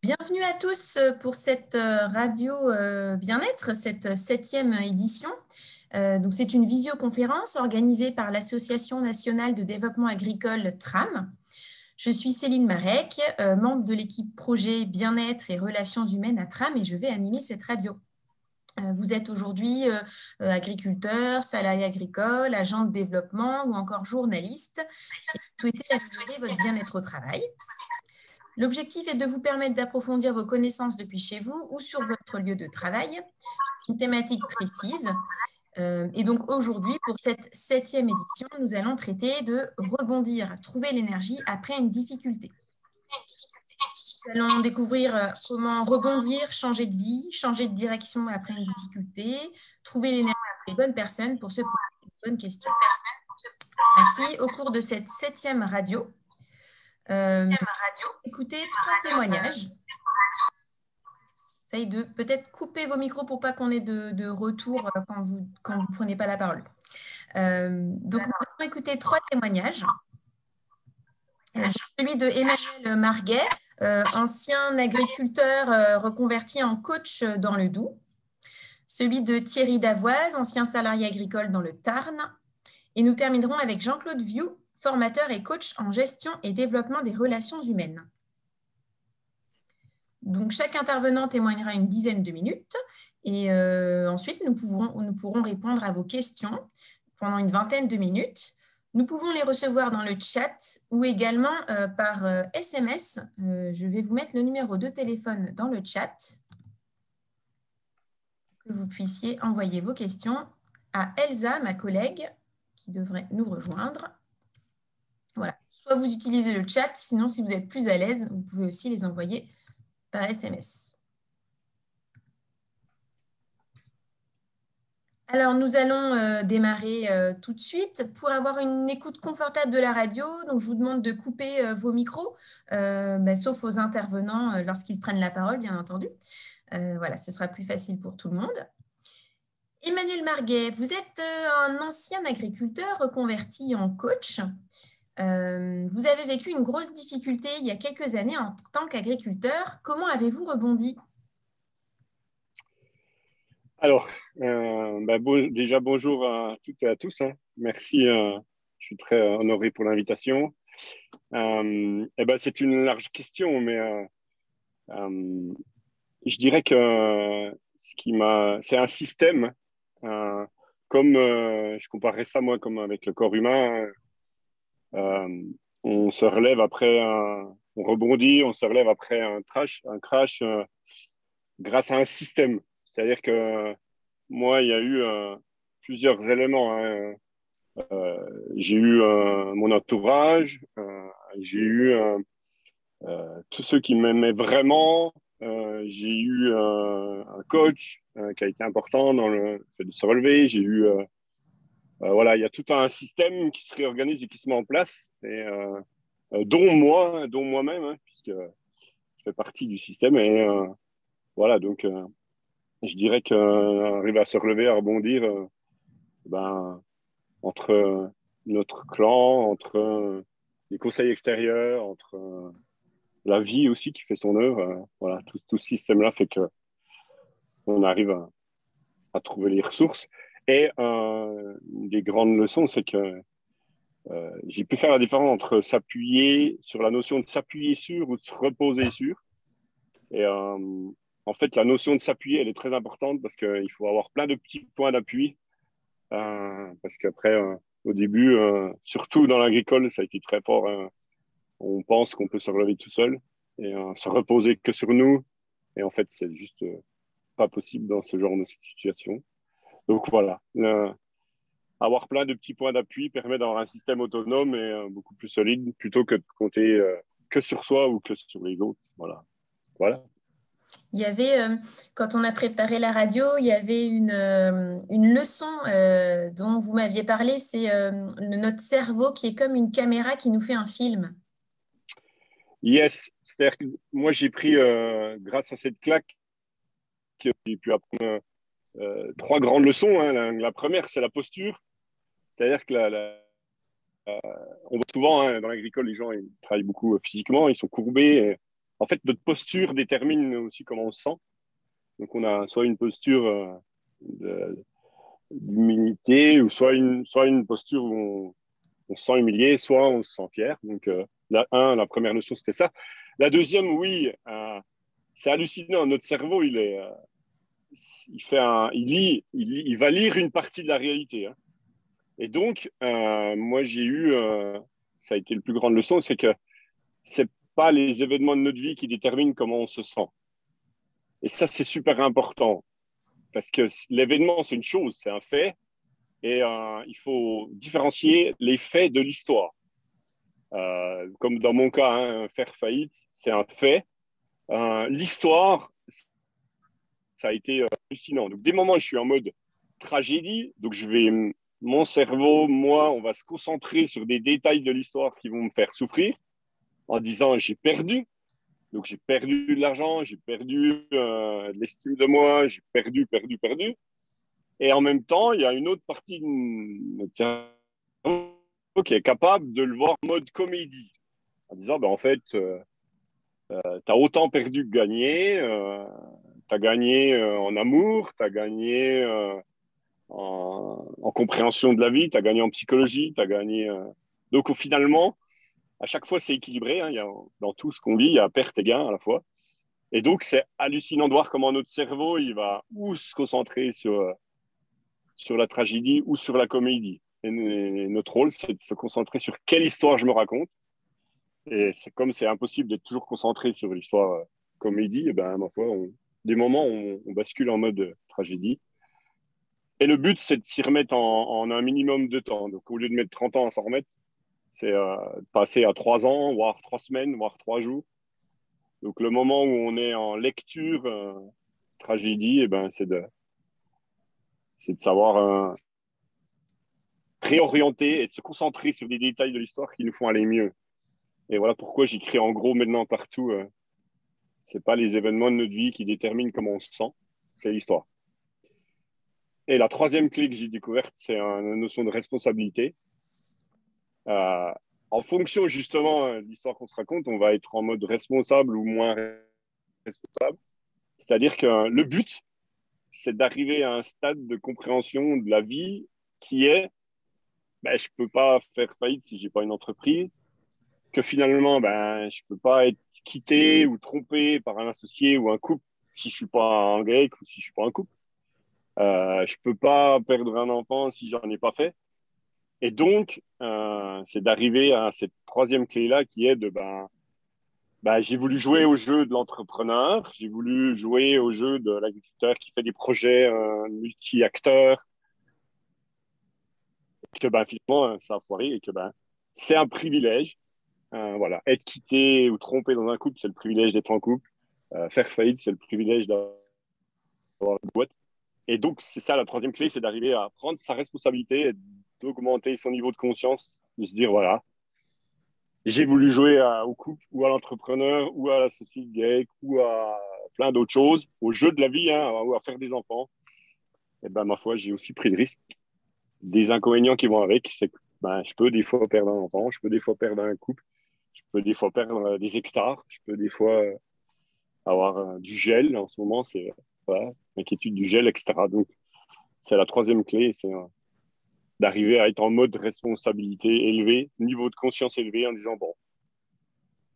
Bienvenue à tous pour cette radio bien-être, cette septième édition. Donc c'est une visioconférence organisée par l'Association nationale de développement agricole TRAM. Je suis Céline Marek, membre de l'équipe projet bien-être et relations humaines à TRAM et je vais animer cette radio. Vous êtes aujourd'hui agriculteur, salarié agricole, agent de développement ou encore journaliste et vous souhaitez améliorer votre bien-être au travail. L'objectif est de vous permettre d'approfondir vos connaissances depuis chez vous ou sur votre lieu de travail, une thématique précise. Et donc aujourd'hui, pour cette septième édition, nous allons traiter de rebondir, trouver l'énergie après une difficulté. Nous allons découvrir comment rebondir, changer de vie, changer de direction après une difficulté, trouver l'énergie des bonnes personnes pour se poser les bonnes questions. Ainsi, au cours de cette septième radio, écoutez 3 témoignages. Essayez de peut-être couper vos micros pour pas qu'on ait de retour quand vous prenez pas la parole. Donc, nous allons écouter 3 témoignages. Celui de Emmanuel Marguet, ancien agriculteur reconverti en coach dans le Doubs. Celui de Thierry Davoise, ancien salarié agricole dans le Tarn. Et nous terminerons avec Jean-Claude Viou, formateur et coach en gestion et développement des relations humaines. Donc, chaque intervenant témoignera une dizaine de minutes et ensuite, nous pourrons répondre à vos questions pendant une vingtaine de minutes. Nous pouvons les recevoir dans le chat ou également par SMS. Je vais vous mettre le numéro de téléphone dans le chat que vous puissiez envoyer vos questions à Elsa, ma collègue, qui devrait nous rejoindre. Voilà. Soit vous utilisez le chat, sinon si vous êtes plus à l'aise, vous pouvez aussi les envoyer par SMS. Alors, nous allons démarrer tout de suite. Pour avoir une écoute confortable de la radio, donc je vous demande de couper vos micros, sauf aux intervenants lorsqu'ils prennent la parole, bien entendu. Voilà, ce sera plus facile pour tout le monde. Emmanuel Marguet, vous êtes un ancien agriculteur reconverti en coach. Vous avez vécu une grosse difficulté il y a quelques années en tant qu'agriculteur. Comment avez-vous rebondi ? Alors, déjà bonjour à toutes et à tous. Merci, je suis très honoré pour l'invitation. C'est une large question, mais je dirais que c'est un système, comme je comparerais ça moi comme avec le corps humain. On se relève après, on rebondit, on se relève après un crash grâce à un système. C'est-à-dire que moi, il y a eu plusieurs éléments. J'ai eu mon entourage, j'ai eu tous ceux qui m'aimaient vraiment. J'ai eu un coach qui a été important dans le fait de se relever. J'ai eu, voilà, il y a tout un système qui se réorganise et qui se met en place, et, dont moi-même, puisque je fais partie du système. Et voilà, donc je dirais qu'arriver à se relever, à rebondir, entre notre clan, entre les conseils extérieurs, entre la vie aussi qui fait son œuvre, voilà, tout ce système-là fait que on arrive à trouver les ressources. Et une des grandes leçons, c'est que j'ai pu faire la différence entre s'appuyer sur la notion de s'appuyer sur ou de se reposer sur. Et en fait, la notion de s'appuyer, elle est très importante parce qu'il faut avoir plein de petits points d'appui. Parce qu'après, au début, surtout dans l'agricole, ça a été très fort. On pense qu'on peut se relever tout seul et se reposer que sur nous. Et en fait, c'est juste pas possible dans ce genre de situation. Donc voilà, avoir plein de petits points d'appui permet d'avoir un système autonome et beaucoup plus solide plutôt que de compter que sur soi ou que sur les autres. Voilà. Voilà. Il y avait, quand on a préparé la radio, il y avait une leçon dont vous m'aviez parlé, c'est notre cerveau qui est comme une caméra qui nous fait un film. Yes, c'est-à-dire que moi j'ai pris, grâce à cette claque, j'ai pu apprendre 3 grandes leçons. La première, c'est la posture. C'est-à-dire que on voit souvent dans l'agricole, les gens ils travaillent beaucoup physiquement, ils sont courbés. en fait, notre posture détermine aussi comment on se sent. Donc, on a soit une posture d'humilité, ou soit une posture où on se sent humilié, soit on se sent fier. Donc, la première notion, c'était ça. La deuxième, oui, c'est hallucinant. Notre cerveau, il va lire une partie de la réalité. Hein. Et donc, moi, ça a été la plus grande leçon, c'est que c'est pas les événements de notre vie qui déterminent comment on se sent. Et ça, c'est super important. Parce que l'événement, c'est une chose, c'est un fait. Et il faut différencier les faits de l'histoire. Comme dans mon cas, hein, faire faillite, c'est un fait. L'histoire, ça a été hallucinant. Donc, des moments, je suis en mode tragédie. Donc, mon cerveau, moi, on va se concentrer sur des détails de l'histoire qui vont me faire souffrir en disant j'ai perdu. Donc, j'ai perdu de l'argent, j'ai perdu de l'estime de moi, j'ai perdu. Et en même temps, il y a une autre partie de notre cerveau qui est capable de le voir en mode comédie, en disant, ben, en fait, tu as autant perdu que gagné, tu as gagné en amour, tu as gagné en compréhension de la vie, tu as gagné en psychologie, tu as gagné... Donc, finalement, à chaque fois, c'est équilibré. Hein, dans tout ce qu'on vit, il y a perte et gain à la fois. Et donc, c'est hallucinant de voir comment notre cerveau, il va ou se concentrer sur la tragédie ou sur la comédie. Et notre rôle, c'est de se concentrer sur quelle histoire je me raconte. Et comme c'est impossible d'être toujours concentré sur l'histoire comédie, et ben, ma foi, des moments, on bascule en mode tragédie. Et le but, c'est de s'y remettre en un minimum de temps. Donc, au lieu de mettre 30 ans à s'en remettre, c'est de passer à 3 ans, voire 3 semaines, voire 3 jours. Donc, le moment où on est en lecture tragédie, et ben, c'est de savoir réorienter et de se concentrer sur des détails de l'histoire qui nous font aller mieux. Et voilà pourquoi j'écris en gros maintenant partout. C'est pas les événements de notre vie qui déterminent comment on se sent, c'est l'histoire. Et la troisième clé que j'ai découverte, c'est la notion de responsabilité. Euh, En fonction justement de l'histoire qu'on se raconte, on va être en mode responsable ou moins responsable. C'est-à-dire que le but, c'est d'arriver à un stade de compréhension de la vie qui est, ben, je peux pas faire faillite si j'ai pas une entreprise, que finalement, ben, je peux pas être quitté ou trompé par un associé ou un couple si je suis pas un grec ou si je suis pas un couple. Je peux pas perdre un enfant si j'en ai pas fait. Et donc, c'est d'arriver à cette troisième clé-là qui est j'ai voulu jouer au jeu de l'entrepreneur, j'ai voulu jouer au jeu de l'agriculteur qui fait des projets multi-acteurs, que finalement, ça a foiré et que c'est un privilège. Voilà. Être quitté ou trompé dans un couple, c'est le privilège d'être en couple. Faire faillite, c'est le privilège d'avoir une boîte. Et donc, c'est ça la troisième clé, c'est d'arriver à prendre sa responsabilité, et d'augmenter son niveau de conscience, de se dire, voilà, j'ai voulu jouer au couple ou à l'entrepreneur ou à la société grecque ou à plein d'autres choses, au jeu de la vie, hein, ou à faire des enfants. Et ma foi, j'ai aussi pris le risque. Des inconvénients qui vont avec, c'est que je peux des fois perdre un enfant, je peux des fois perdre un couple, je peux des fois perdre des hectares, je peux des fois avoir du gel. En ce moment, c'est voilà, l'inquiétude du gel, etc. Donc, c'est la troisième clé, c'est d'arriver à être en mode responsabilité élevé, niveau de conscience élevé, en disant, bon,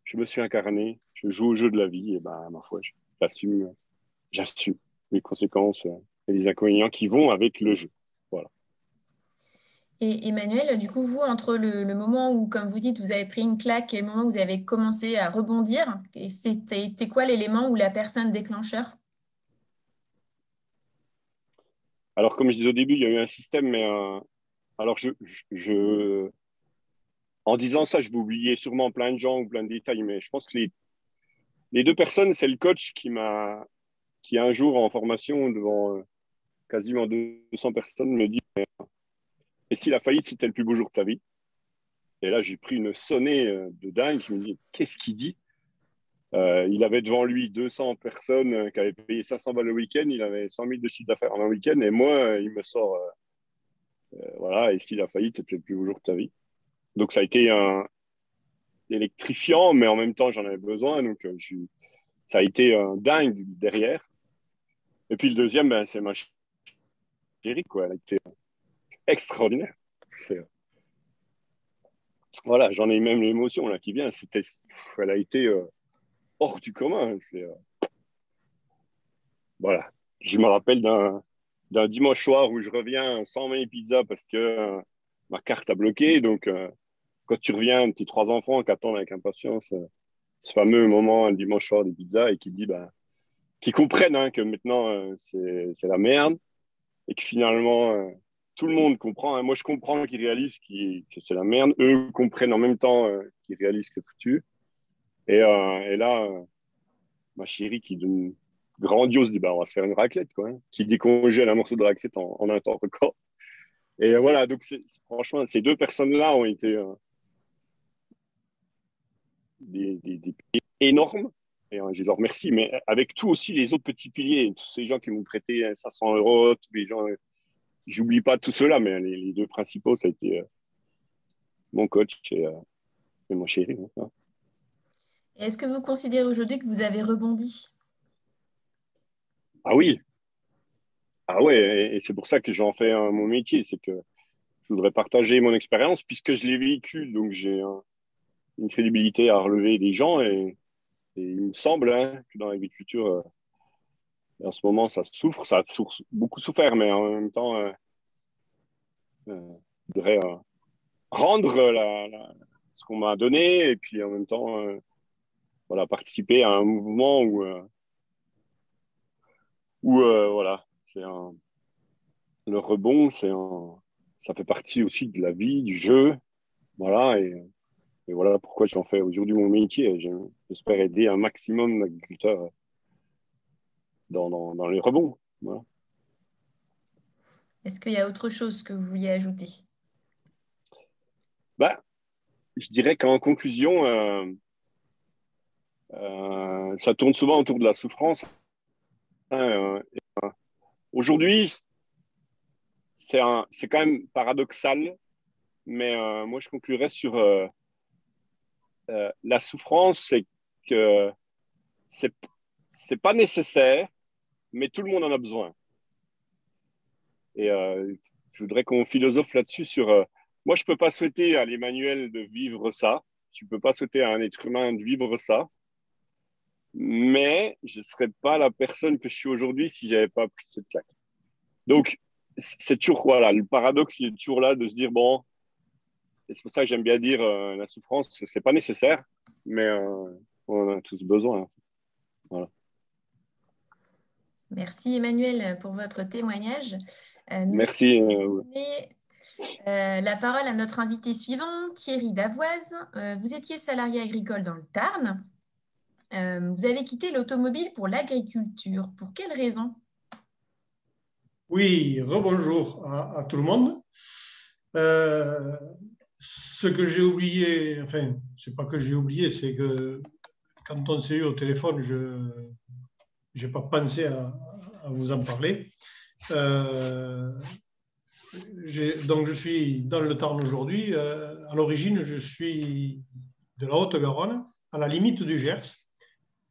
je me suis incarné, je joue au jeu de la vie, et ma foi, j'assume les conséquences et les inconvénients qui vont avec le jeu. Voilà. Et Emmanuel, du coup, vous, entre le moment où, comme vous dites, vous avez pris une claque et le moment où vous avez commencé à rebondir, c'était quoi l'élément ou la personne déclencheur? Alors, comme je disais au début, il y a eu un système, mais alors en disant ça, je vais oublier sûrement plein de gens ou plein de détails, mais je pense que les deux personnes, c'est le coach qui un jour en formation devant quasiment 200 personnes me dit, et si la faillite, c'était le plus beau jour de ta vie? Et là, j'ai pris une sonnée de dingue. Je me dis, qu'est-ce qu'il dit? Il avait devant lui 200 personnes qui avaient payé 500 balles le week-end. Il avait 100 000 de chiffre d'affaires en un week-end. Et moi, il me sort, voilà, et si la faillite était le plus beau jour de ta vie? Donc, ça a été électrifiant, mais en même temps, j'en avais besoin. Donc, ça a été dingue derrière. Et puis, le deuxième, ben, c'est ma chérie, quoi. Elle a été extraordinaire. Voilà, j'en ai même l'émotion là qui vient. Elle a été hors du commun. Voilà. Je me rappelle d'un dimanche soir où je reviens sans mes pizzas parce que ma carte a bloqué. Donc, quand tu reviens, tes trois enfants qui attendent avec impatience ce fameux moment, un dimanche soir des pizzas, et qui dit, bah, qui comprennent que maintenant, c'est la merde, et que finalement, tout le monde comprend. Moi, je comprends qu'ils réalisent que c'est la merde. Eux comprennent en même temps qu'ils réalisent que c'est foutu. Et là, ma chérie qui donne grandiose dit, bah, on va se faire une raclette, quoi. Qui décongèle un morceau de raclette en un temps record. Et voilà, donc franchement, ces deux personnes-là ont été des piliers énormes. Et je les en remercie, mais avec tout aussi les autres petits piliers, tous ces gens qui m'ont prêté 500 euros, tous les gens, j'oublie pas tout cela, mais les deux principaux, ça a été mon coach et mon chéri. Hein. Est-ce que vous considérez aujourd'hui que vous avez rebondi? Ah oui, ah ouais, et c'est pour ça que j'en fais mon métier, c'est que je voudrais partager mon expérience puisque je l'ai vécu, donc j'ai une crédibilité à relever des gens et il me semble que dans l'agriculture, en ce moment, ça souffre, ça a beaucoup souffert, mais en même temps, je voudrais rendre ce qu'on m'a donné et puis en même temps, voilà, participer à un mouvement où voilà, le rebond, ça fait partie aussi de la vie, du jeu, voilà, et voilà pourquoi j'en fais aujourd'hui mon métier. J'espère aider un maximum d'agriculteurs dans les rebonds. Voilà. Est-ce qu'il y a autre chose que vous vouliez ajouter? Bah, je dirais qu'en conclusion, ça tourne souvent autour de la souffrance. Aujourd'hui, c'est quand même paradoxal, mais moi je conclurais sur la souffrance, c'est que c'est c'est pas nécessaire, mais tout le monde en a besoin. Et je voudrais qu'on philosophe là-dessus sur. Moi, je peux pas souhaiter à l'Emmanuel de vivre ça. Je peux pas souhaiter à un être humain de vivre ça. Mais je serais pas la personne que je suis aujourd'hui si j'avais pas pris cette claque. Donc, c'est toujours, voilà, le paradoxe, il est toujours là de se dire, bon, et c'est pour ça que j'aime bien dire la souffrance, c'est pas nécessaire, mais on a tous besoin. Voilà. Merci Emmanuel pour votre témoignage. Nous Merci. allons donner la parole à notre invité suivant, Thierry Davoise. Vous étiez salarié agricole dans le Tarn. Vous avez quitté l'automobile pour l'agriculture. Pour quelles raisons? Oui, rebonjour à tout le monde. Euh, Ce que j'ai oublié, enfin, c'est pas que j'ai oublié, c'est que quand on s'est eu au téléphone, je n'ai pas pensé à vous en parler. Donc, je suis dans le Tarn aujourd'hui. À l'origine, je suis de la Haute-Garonne, à la limite du Gers,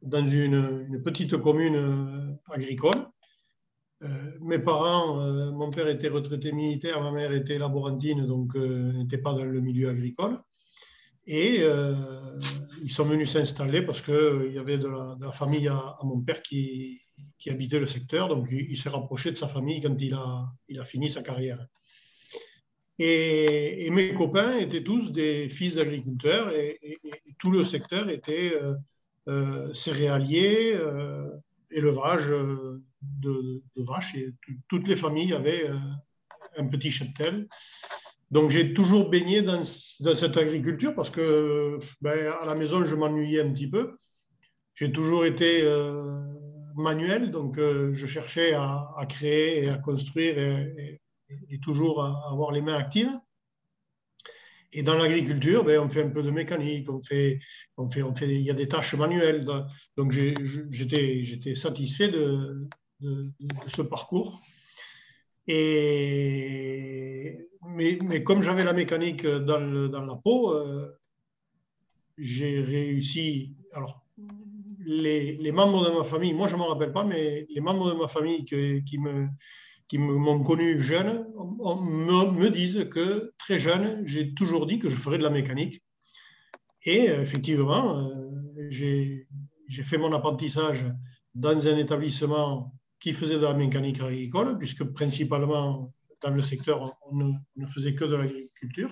dans une petite commune agricole. Mes parents, mon père était retraité militaire, ma mère était laborantine, donc n'était pas dans le milieu agricole. Et ils sont venus s'installer parce qu'il y avait de la famille à mon père qui habitait le secteur, donc il s'est rapproché de sa famille quand il a fini sa carrière. Et mes copains étaient tous des fils d'agriculteurs et tout le secteur était céréalier, élevage de vaches. Et toutes les familles avaient un petit cheptel. Donc j'ai toujours baigné dans cette agriculture parce que à la maison, je m'ennuyais un petit peu. J'ai toujours été manuel, donc je cherchais à créer et à construire et toujours à avoir les mains actives. Et dans l'agriculture, on fait un peu de mécanique, il y a des tâches manuelles. Donc j'étais satisfait de ce parcours. Mais comme j'avais la mécanique dans la peau, j'ai réussi. Alors, les membres de ma famille, moi je ne m'en rappelle pas, mais les membres de ma famille qui m'ont connu jeune me disent que très jeune, j'ai toujours dit que je ferais de la mécanique. Et effectivement, j'ai fait mon apprentissage dans un établissement qui faisait de la mécanique agricole, puisque principalement dans le secteur, on ne faisait que de l'agriculture.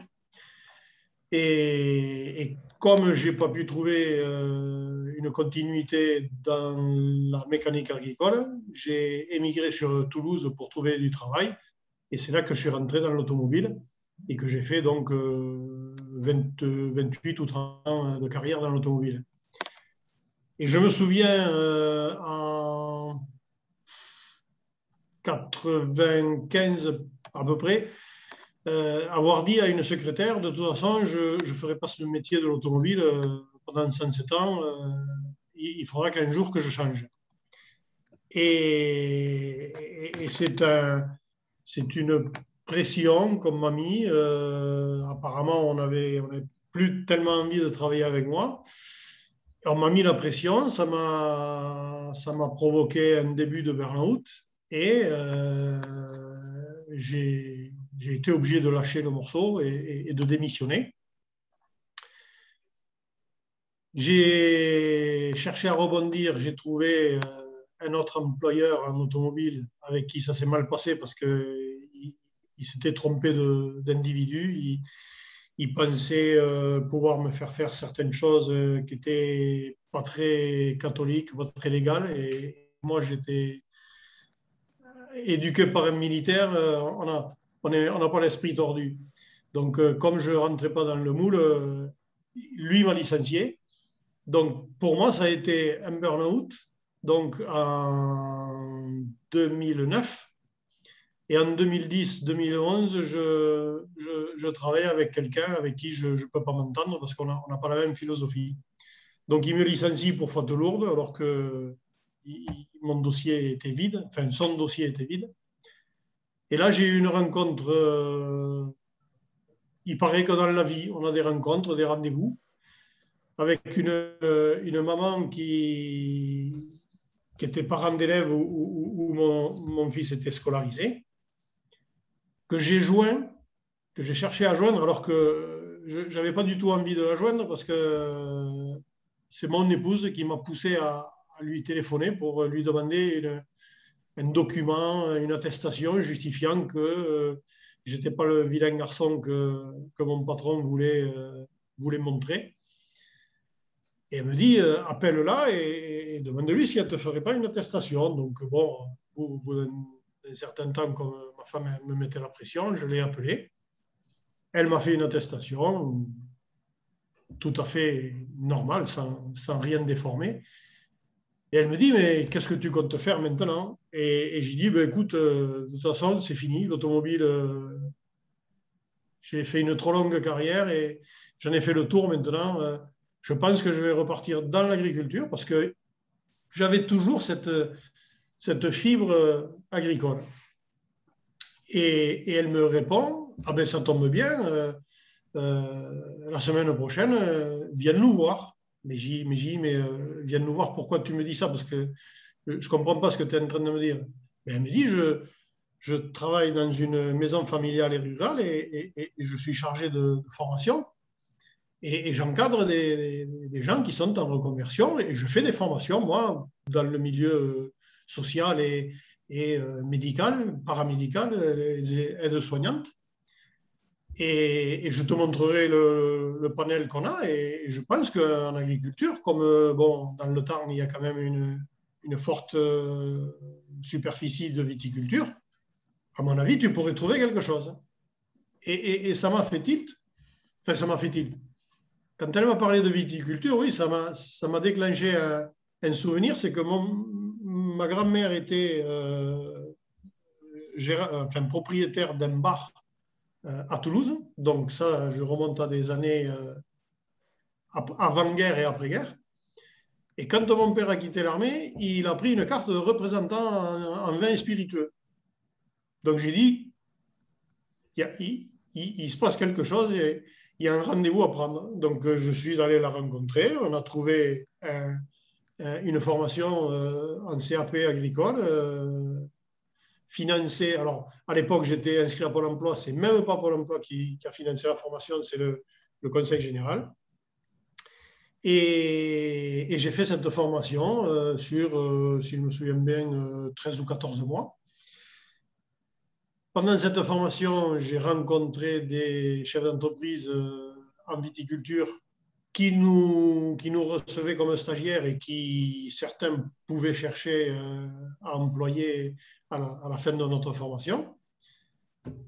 Et comme je n'ai pas pu trouver une continuité dans la mécanique agricole, j'ai émigré sur Toulouse pour trouver du travail. Et c'est là que je suis rentré dans l'automobile et que j'ai fait donc 28 ou 30 ans de carrière dans l'automobile. Et je me souviens en 95 à peu près, avoir dit à une secrétaire, de toute façon, je ne ferai pas ce métier de l'automobile pendant 107 ans, il faudra qu'un jour que je change. Et c'est une pression qu'on m'a mis. Apparemment, on n'avait plus tellement envie de travailler avec moi. On m'a mis la pression, ça m'a provoqué un début de burn-out et j'ai été obligé de lâcher le morceau et de démissionner. J'ai cherché à rebondir, j'ai trouvé un autre employeur en automobile avec qui ça s'est mal passé parce qu'il s'était trompé d'individu. Il pensait pouvoir me faire certaines choses qui n'étaient pas très catholiques, pas très légales. Et moi, j'étais éduqué par un militaire, on n'a pas l'esprit tordu. Donc, comme je ne rentrais pas dans le moule, lui m'a licencié. Donc, pour moi, ça a été un burn-out. Donc, en 2009. Et en 2010-2011, je travaille avec quelqu'un avec qui je ne peux pas m'entendre parce qu'on n'a pas la même philosophie. Donc, il me licencie pour faute lourde alors que mon dossier était vide, enfin, son dossier était vide. Et là, j'ai eu une rencontre. Il paraît que dans la vie, on a des rencontres, des rendez-vous avec une maman qui était parent d'élève où mon fils était scolarisé, que j'ai joint, que j'ai cherché à joindre alors que je n'avais pas du tout envie de la joindre parce que c'est mon épouse qui m'a poussé à lui téléphoner pour lui demander un document, une attestation justifiant que je n'étais pas le vilain garçon que mon patron voulait montrer. Et elle me dit, appelle-la et demande-lui si elle ne te ferait pas une attestation. Donc, bon, au bout d'un certain temps, comme ma femme me mettait la pression, je l'ai appelée. Elle m'a fait une attestation tout à fait normale, sans rien déformer. Et elle me dit, mais qu'est-ce que tu comptes faire maintenant? Et j'ai dit, ben, écoute, de toute façon, c'est fini. L'automobile, j'ai fait une trop longue carrière et j'en ai fait le tour maintenant. Je pense que je vais repartir dans l'agriculture parce que j'avais toujours cette fibre agricole. Et elle me répond, ah ben ça tombe bien, la semaine prochaine, viens nous voir. Mais viens nous voir, pourquoi tu me dis ça? Parce que je ne comprends pas ce que tu es en train de me dire. Mais elle me dit, je travaille dans une maison familiale et rurale et je suis chargé de formation. Et j'encadre des gens qui sont en reconversion et je fais des formations, moi, dans le milieu social et médical, paramédical, les aides-soignantes. Et je te montrerai le panel qu'on a. Et je pense qu'en agriculture, comme bon, dans le Tarn, il y a quand même une forte superficie de viticulture, à mon avis, tu pourrais trouver quelque chose. Et ça m'a fait tilt. Enfin, ça m'a fait tilt. Quand elle m'a parlé de viticulture, oui, ça m'a déclenché un souvenir, c'est que ma grand-mère était propriétaire d'un bar à Toulouse. Donc ça, je remonte à des années avant-guerre et après-guerre. Et quand mon père a quitté l'armée, il a pris une carte de représentant en vin spiritueux. Donc j'ai dit, il se passe quelque chose et il y a un rendez-vous à prendre. Donc, je suis allé la rencontrer. On a trouvé une formation en CAP agricole financée. Alors, à l'époque, j'étais inscrit à Pôle emploi. Ce n'est même pas Pôle emploi qui a financé la formation, c'est le Conseil général. Et j'ai fait cette formation sur, si je me souviens bien, 13 ou 14 mois. Pendant cette formation, j'ai rencontré des chefs d'entreprise en viticulture qui nous recevaient comme stagiaires et qui, certains, pouvaient chercher à employer à la fin de notre formation.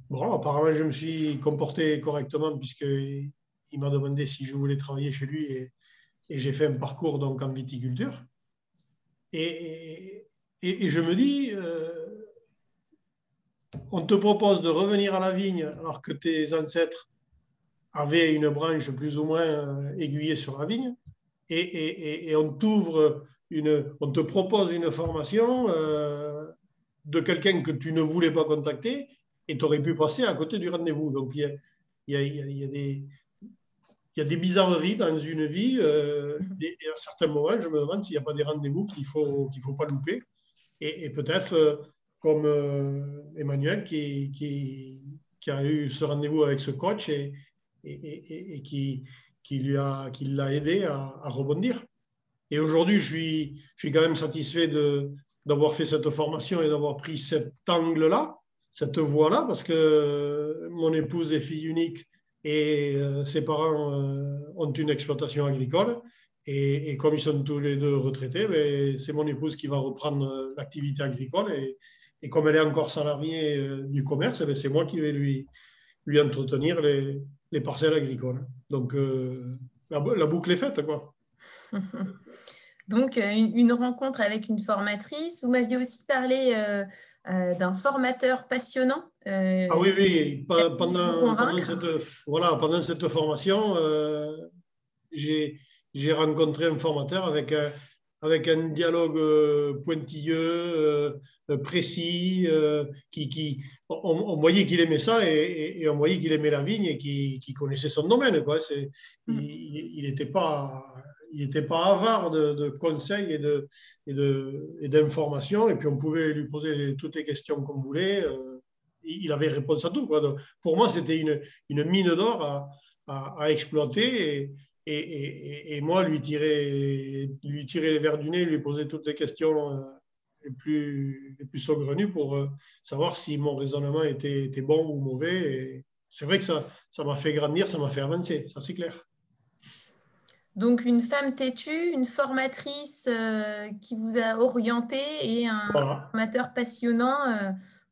Bon, apparemment, je me suis comporté correctement puisqu'il m'a demandé si je voulais travailler chez lui et j'ai fait un parcours donc, en viticulture. Et je me dis, on te propose de revenir à la vigne alors que tes ancêtres avaient une branche plus ou moins aiguillée sur la vigne, et on te propose une formation de quelqu'un que tu ne voulais pas contacter, et tu aurais pu passer à côté du rendez-vous. Donc, il y a des bizarreries dans une vie, et à certains moments, je me demande s'il n'y a pas des rendez-vous qu'il faut pas louper. Et peut-être, comme Emmanuel, qui a eu ce rendez-vous avec ce coach et qui l'a aidé à rebondir. Et aujourd'hui, je suis quand même satisfait d'avoir fait cette formation et d'avoir pris cet angle-là, cette voie-là, parce que mon épouse est fille unique et ses parents ont une exploitation agricole. Et comme ils sont tous les deux retraités, ben, c'est mon épouse qui va reprendre l'activité agricole. Et comme elle est encore salariée du commerce, ben, c'est moi qui vais lui entretenir les parcelles agricoles. Donc, la boucle est faite, quoi. Donc, une rencontre avec une formatrice. Vous m'aviez aussi parlé d'un formateur passionnant. Ah oui, oui. Convaincre. Pendant cette formation, j'ai rencontré un formateur avec un dialogue pointilleux, précis, on voyait qu'il aimait ça et on voyait qu'il aimait la vigne et qu'il connaissait son domaine, quoi. Il n'était pas avare de conseils et d'informations, et puis on pouvait lui poser toutes les questions qu'on voulait. Il avait réponse à tout, quoi. Donc, pour moi, c'était une mine d'or à exploiter. Et moi, lui tirer les vers du nez, lui poser toutes les questions les plus saugrenues pour savoir si mon raisonnement était bon ou mauvais. Et c'est vrai que ça m'a fait grandir, ça m'a fait avancer, ça c'est clair. Donc, une femme têtue, une formatrice qui vous a orienté et un formateur passionnant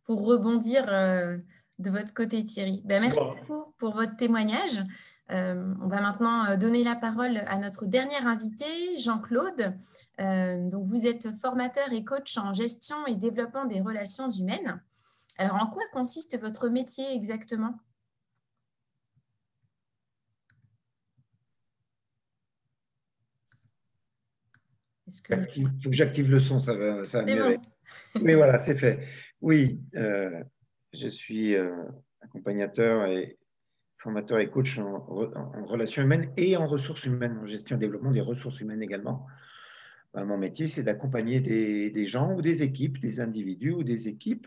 pour rebondir de votre côté, Thierry. Ben, merci beaucoup pour votre témoignage. On va maintenant donner la parole à notre dernier invité, Jean-Claude. Donc, vous êtes formateur et coach en gestion et développement des relations humaines. Alors, en quoi consiste votre métier exactement ? Il faut que j'active le son, ça va mieux. Bon. Oui, voilà, c'est fait. Oui, je suis accompagnateur et formateur et coach en relations humaines et en ressources humaines, en gestion et développement des ressources humaines également. Ben, mon métier, c'est d'accompagner des gens ou des équipes, des individus ou des équipes.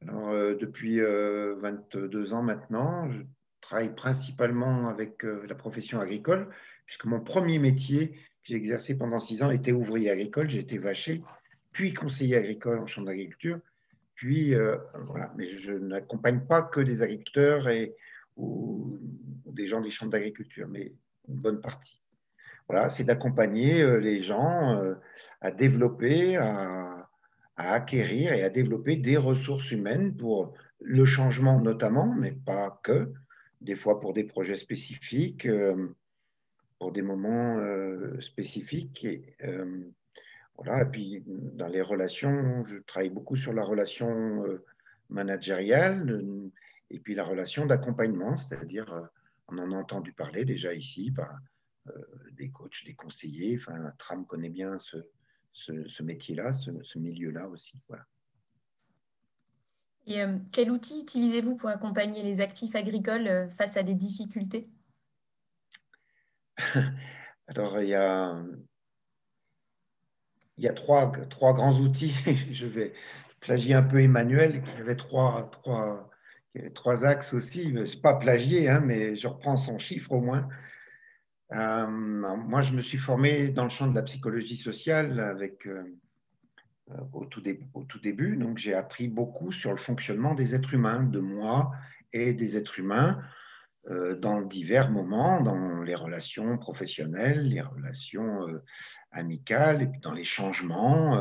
Alors, depuis 22 ans maintenant, je travaille principalement avec la profession agricole, puisque mon premier métier que j'ai exercé pendant 6 ans était ouvrier agricole. J'étais vacher, puis conseiller agricole en chambre d'agriculture. Puis, voilà, mais je n'accompagne pas que des agriculteurs ou des gens des chambres d'agriculture, mais une bonne partie. Voilà, c'est d'accompagner les gens à développer, à acquérir et à développer des ressources humaines pour le changement notamment, mais pas que, des fois pour des projets spécifiques, pour des moments spécifiques. Voilà. Et puis, dans les relations, je travaille beaucoup sur la relation managériale et puis la relation d'accompagnement, c'est-à-dire, on en a entendu parler déjà ici par des coachs, des conseillers. Enfin, Tram connaît bien ce métier-là, ce milieu-là aussi. Voilà. Et quel outil utilisez-vous pour accompagner les actifs agricoles face à des difficultés ? Alors, il y a trois grands outils. Je vais plagier un peu Emmanuel, qui avait trois axes aussi. Ce n'est pas plagier, hein, mais je reprends son chiffre au moins. Moi, je me suis formé dans le champ de la psychologie sociale au tout début. Donc, j'ai appris beaucoup sur le fonctionnement des êtres humains, de moi et des êtres humains, dans divers moments, dans les relations professionnelles, les relations amicales, et puis dans les changements,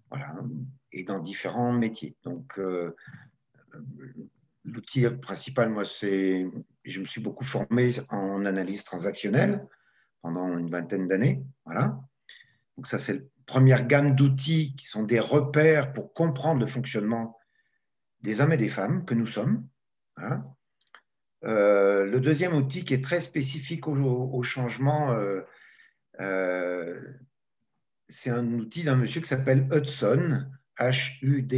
voilà, et dans différents métiers. Donc, l'outil principal, moi, je me suis beaucoup formé en analyse transactionnelle pendant une vingtaine d'années. Voilà. Donc, ça, c'est la première gamme d'outils qui sont des repères pour comprendre le fonctionnement des hommes et des femmes que nous sommes. Voilà. Le deuxième outil qui est très spécifique au changement, c'est un outil d'un monsieur qui s'appelle Hudson, Hudson,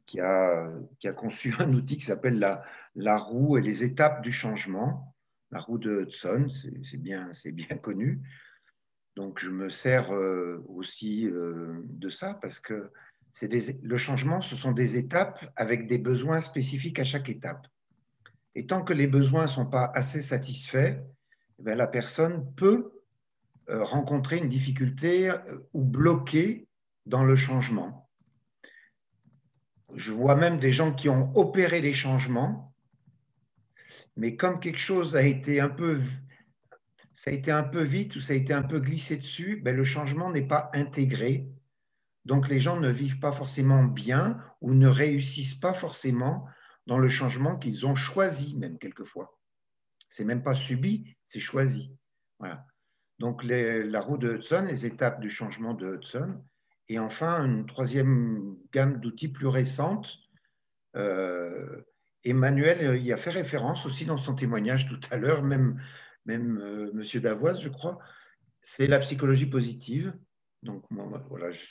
qui a conçu un outil qui s'appelle la roue et les étapes du changement. La roue de Hudson, c'est bien connu. Donc, je me sers aussi de ça parce que le changement, ce sont des étapes avec des besoins spécifiques à chaque étape. Et tant que les besoins ne sont pas assez satisfaits, eh la personne peut rencontrer une difficulté ou bloquer dans le changement. Je vois même des gens qui ont opéré les changements, mais comme quelque chose ça a été un peu vite ou ça a été un peu glissé dessus, le changement n'est pas intégré. Donc les gens ne vivent pas forcément bien ou ne réussissent pas forcément dans le changement qu'ils ont choisi, même quelquefois. C'est même pas subi, c'est choisi. Voilà. Donc la roue de Hudson, les étapes du changement de Hudson, et enfin une troisième gamme d'outils plus récente. Emmanuel y a fait référence aussi dans son témoignage tout à l'heure, même Monsieur Davoise, je crois. C'est la psychologie positive. Donc moi, voilà, je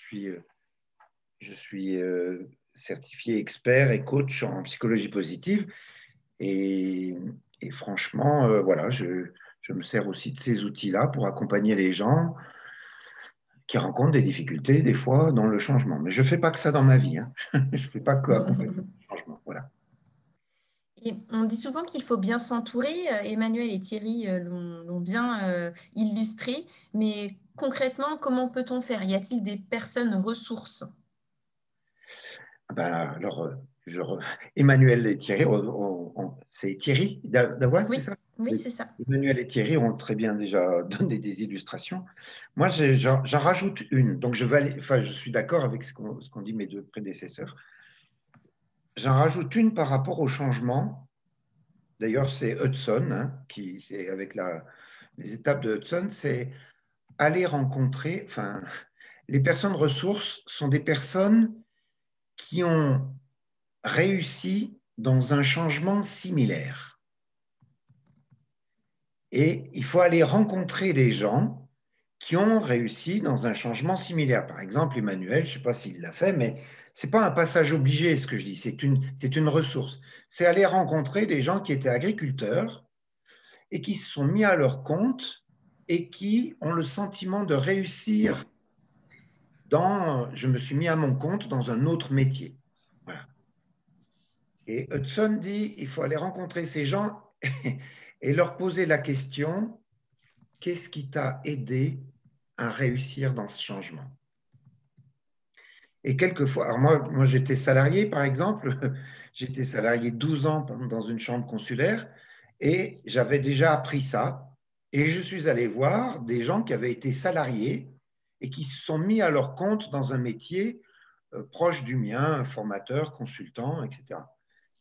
suis certifié expert et coach en psychologie positive. Et franchement, voilà, je me sers aussi de ces outils-là pour accompagner les gens qui rencontrent des difficultés, des fois, dans le changement. Mais je ne fais pas que ça dans ma vie. Hein. Je ne fais pas que accompagner le changement. Voilà. Et on dit souvent qu'il faut bien s'entourer. Emmanuel et Thierry l'ont bien illustré. Mais concrètement, comment peut-on faire? Y a-t-il des personnes ressources? Alors, Emmanuel et Thierry, c'est Thierry Davoise, Oui, c'est ça? oui, c'est ça. Emmanuel et Thierry ont très bien déjà donné des illustrations. Moi, j'en rajoute une. Donc, je suis d'accord avec ce qu'ont dit mes deux prédécesseurs. J'en rajoute une par rapport au changement. D'ailleurs, c'est Hudson, hein, c'est avec les étapes de Hudson, c'est aller rencontrer, les personnes ressources sont des personnes qui ont réussi dans un changement similaire. Et il faut aller rencontrer les gens qui ont réussi dans un changement similaire. Par exemple, Emmanuel, je ne sais pas s'il l'a fait, mais ce n'est pas un passage obligé ce que je dis, c'est une ressource. C'est aller rencontrer des gens qui étaient agriculteurs et qui se sont mis à leur compte et qui ont le sentiment de réussir je me suis mis à mon compte dans un autre métier. Voilà. Et Hudson dit, il faut aller rencontrer ces gens et leur poser la question, qu'est-ce qui t'a aidé à réussir dans ce changement? Et quelquefois, alors moi j'étais salarié par exemple, j'étais salarié 12 ans dans une chambre consulaire et j'avais déjà appris ça et je suis allé voir des gens qui avaient été salariés et qui se sont mis à leur compte dans un métier proche du mien, formateur, consultant, etc.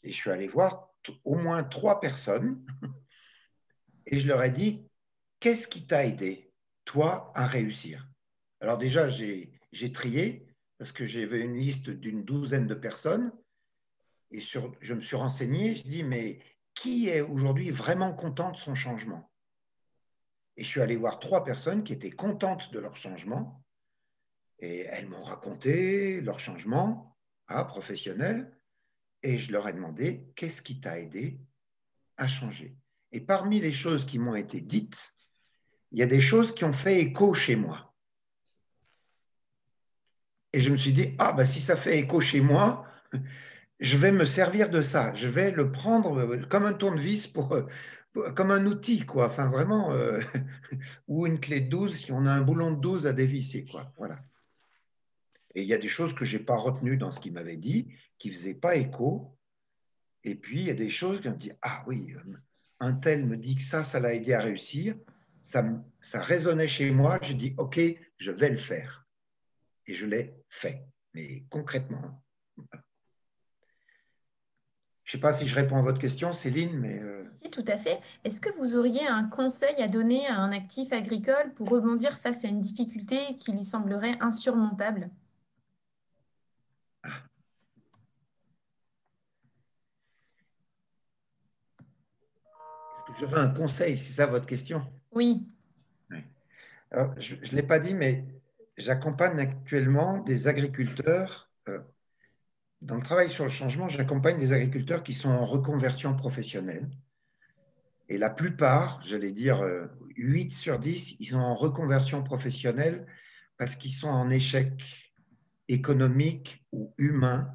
Et je suis allé voir au moins 3 personnes et je leur ai dit, qu'est-ce qui t'a aidé, toi, à réussir? Alors déjà, j'ai trié parce que j'avais une liste d'une douzaine de personnes et je me suis renseigné, je dis, mais qui est aujourd'hui vraiment content de son changement? Et je suis allé voir 3 personnes qui étaient contentes de leur changement et elles m'ont raconté leur changement professionnel et je leur ai demandé, qu'est-ce qui t'a aidé à changer? Et parmi les choses qui m'ont été dites, il y a des choses qui ont fait écho chez moi. Et je me suis dit, ah, ben, si ça fait écho chez moi, je vais me servir de ça. Je vais le prendre comme un tournevis, comme un outil, quoi. Enfin, vraiment, ou une clé de 12, si on a un boulon de 12 à dévisser, quoi. Voilà. Et il y a des choses que je n'ai pas retenues dans ce qu'il m'avait dit, qui ne faisaient pas écho. Et puis, il y a des choses que je me dis, ah oui, un tel me dit que ça l'a aidé à réussir. Ça résonnait chez moi. Je dis, OK, je vais le faire. Et je l'ai fait, mais concrètement. Je ne sais pas si je réponds à votre question, Céline, mais… Si, tout à fait. Est-ce que vous auriez un conseil à donner à un actif agricole pour rebondir face à une difficulté qui lui semblerait insurmontable? Est-ce que je veux un conseil? C'est ça votre question? Oui. Alors, je ne l'ai pas dit, mais j'accompagne actuellement des agriculteurs. Dans le travail sur le changement, j'accompagne des agriculteurs qui sont en reconversion professionnelle. Et la plupart, j'allais dire 8 sur 10, ils sont en reconversion professionnelle parce qu'ils sont en échec économique ou humain,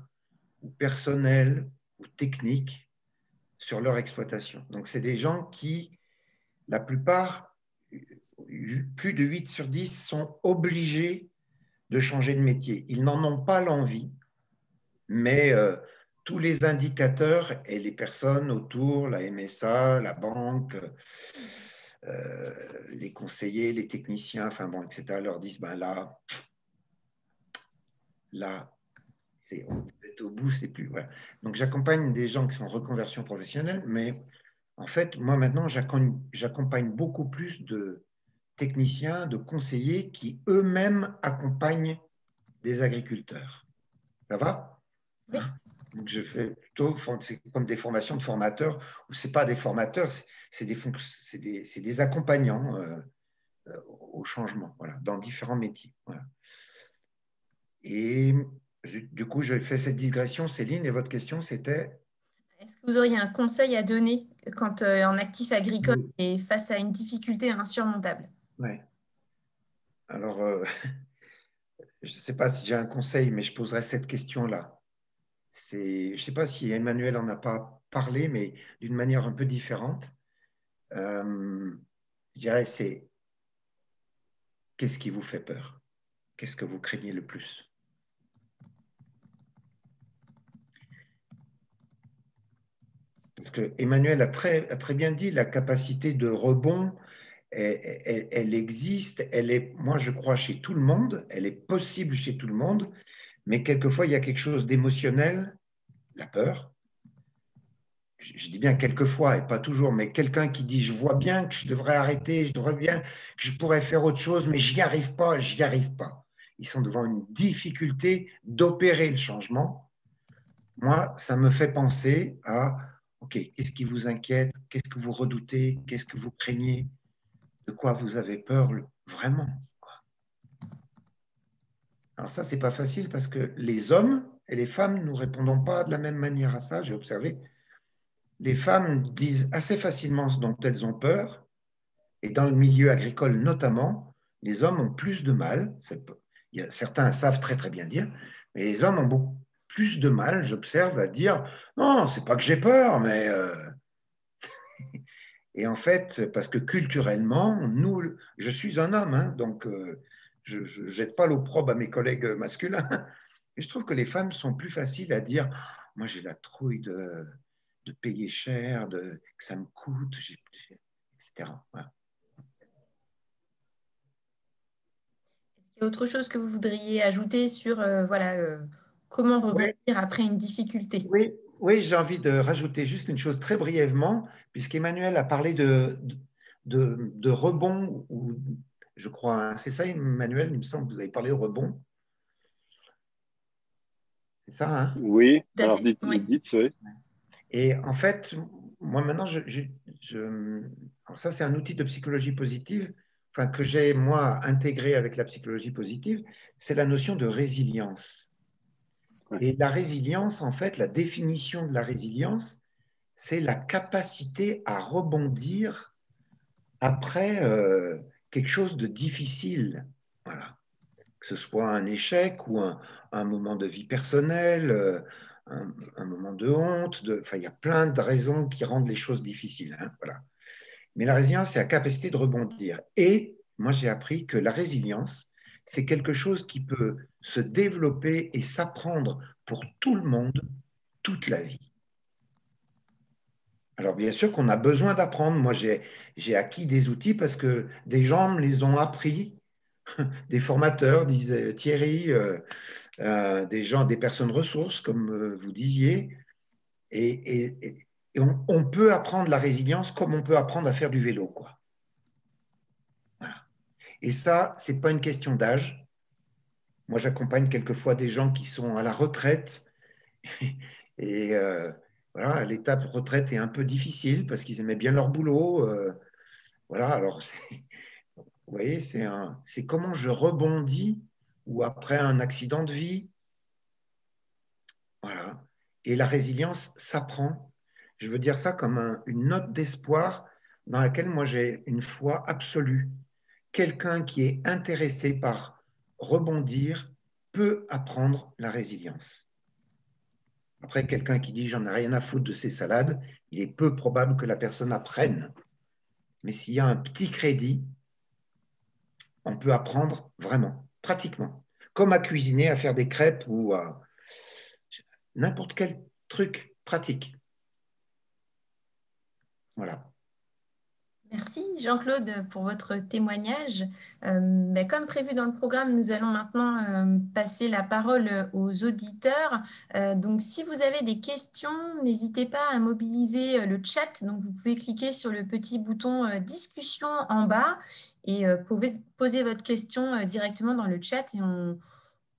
ou personnel, ou technique sur leur exploitation. Donc, c'est des gens qui, la plupart, plus de 8 sur 10, sont obligés de changer de métier. Ils n'en ont pas l'envie, mais tous les indicateurs et les personnes autour, la MSA, la banque, les conseillers, les techniciens, enfin bon, etc., leur disent, ben là, vous êtes au bout, c'est plus. Voilà. Donc j'accompagne des gens qui sont en reconversion professionnelle, mais en fait, moi maintenant, j'accompagne beaucoup plus de techniciens, de conseillers qui eux-mêmes accompagnent des agriculteurs. Ça va? Oui. Donc je fais plutôt comme des formations de formateurs, ou ce n'est pas des formateurs, c'est des accompagnants au changement, voilà, dans différents métiers. Voilà. Et du coup, je fais cette digression, Céline, et votre question, c'était… Est-ce que vous auriez un conseil à donner quand un actif agricole est face à une difficulté insurmontable? Oui. Alors, je ne sais pas si j'ai un conseil, mais je poserai cette question-là. Je ne sais pas si Emmanuel n'en a pas parlé, mais d'une manière un peu différente. Je dirais, c'est qu'est-ce qui vous fait peur? Qu'est-ce que vous craignez le plus? Parce que Emmanuel a très bien dit, la capacité de rebond, elle existe, moi je crois chez tout le monde, elle est possible chez tout le monde, mais quelquefois il y a quelque chose d'émotionnel, la peur. Je dis bien quelquefois et pas toujours, mais quelqu'un qui dit je vois bien que je devrais arrêter, je devrais bien que je pourrais faire autre chose, mais j'y arrive pas, j'y arrive pas. Ils sont devant une difficulté d'opérer le changement. Moi, ça me fait penser à OK, qu'est-ce qui vous inquiète? Qu'est-ce que vous redoutez? Qu'est-ce que vous craignez? De quoi vous avez peur vraiment? Alors ça, c'est pas facile parce que les hommes et les femmes, nous répondons pas de la même manière à ça, j'ai observé. Les femmes disent assez facilement ce dont elles ont peur, et dans le milieu agricole notamment, les hommes ont plus de mal. Certains savent très très bien dire, mais les hommes ont beaucoup plus de mal, j'observe, à dire non, c'est pas que j'ai peur, mais et en fait, parce que culturellement, je suis un homme, hein, donc je ne jette pas l'opprobre à mes collègues masculins. Et je trouve que les femmes sont plus faciles à dire moi j'ai la trouille de payer cher, que ça me coûte, etc. Voilà. Est-ce qu'il y a autre chose que vous voudriez ajouter sur comment rebondir après une difficulté? Oui, j'ai envie de rajouter juste une chose très brièvement, puisqu'Emmanuel a parlé de rebond, ou je crois, hein, c'est ça Emmanuel, il me semble que vous avez parlé de rebond. C'est ça, hein? Oui, alors dites, oui. Et en fait, moi maintenant, alors ça c'est un outil de psychologie positive, enfin, que j'ai moi intégré avec la psychologie positive, c'est la notion de résilience. Et la résilience, en fait, la définition de la résilience, c'est la capacité à rebondir après quelque chose de difficile. Voilà. Que ce soit un échec ou un moment de vie personnelle, un moment de honte. Enfin, il y a plein de raisons qui rendent les choses difficiles. Hein, voilà. Mais la résilience, c'est la capacité de rebondir. Et moi, j'ai appris que la résilience, c'est quelque chose qui peut se développer et s'apprendre pour tout le monde, toute la vie. Alors, bien sûr qu'on a besoin d'apprendre. Moi, j'ai acquis des outils parce que des gens me les ont appris, des formateurs, disait Thierry, des gens, des personnes ressources, comme vous disiez. Et on peut apprendre la résilience comme on peut apprendre à faire du vélo, quoi. Voilà. Et ça, ce n'est pas une question d'âge. Moi, j'accompagne quelquefois des gens qui sont à la retraite. Et voilà, l'étape retraite est un peu difficile parce qu'ils aimaient bien leur boulot. Voilà, alors, vous voyez, c'est comment je rebondis ou après un accident de vie. Voilà. Et la résilience s'apprend. Je veux dire ça comme une note d'espoir dans laquelle moi j'ai une foi absolue. Quelqu'un qui est intéressé par rebondir peut apprendre la résilience. Après, quelqu'un qui dit j'en ai rien à foutre de ces salades, il est peu probable que la personne apprenne. Mais s'il y a un petit crédit, on peut apprendre vraiment, pratiquement. Comme à cuisiner, à faire des crêpes ou à n'importe quel truc pratique. Voilà. Merci Jean-Claude pour votre témoignage. Comme prévu dans le programme, nous allons maintenant passer la parole aux auditeurs. Donc, si vous avez des questions, n'hésitez pas à mobiliser le chat. Donc, vous pouvez cliquer sur le petit bouton discussion en bas et poser votre question directement dans le chat et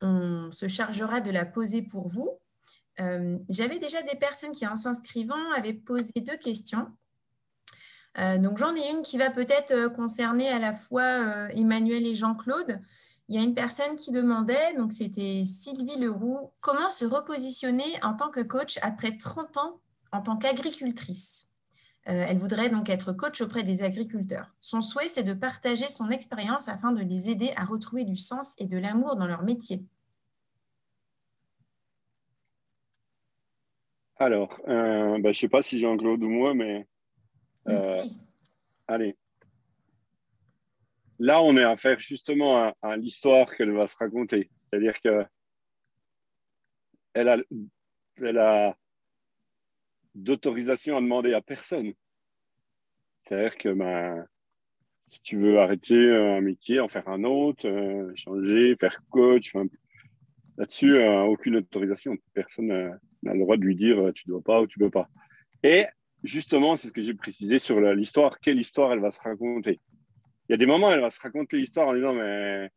on se chargera de la poser pour vous. J'avais déjà des personnes qui, en s'inscrivant, avaient posé 2 questions. Donc, j'en ai une qui va peut-être concerner à la fois Emmanuel et Jean-Claude. Il y a une personne qui demandait, donc c'était Sylvie Leroux, comment se repositionner en tant que coach après 30 ans en tant qu'agricultrice. Elle voudrait donc être coach auprès des agriculteurs. Son souhait, c'est de partager son expérience afin de les aider à retrouver du sens et de l'amour dans leur métier. Alors, je ne sais pas si Jean-Claude ou moi, mais allez. Là, on est à faire justement à l'histoire qu'elle va se raconter. C'est-à-dire qu'elle a d'autorisation à demander à personne. C'est-à-dire que si tu veux arrêter un métier, en faire un autre, changer, faire coach, là-dessus, aucune autorisation. Personne n'a le droit de lui dire tu ne dois pas ou tu ne peux pas. Et justement, c'est ce que j'ai précisé sur l'histoire. Quelle histoire elle va se raconter? Il y a des moments où elle va se raconter l'histoire en disant mais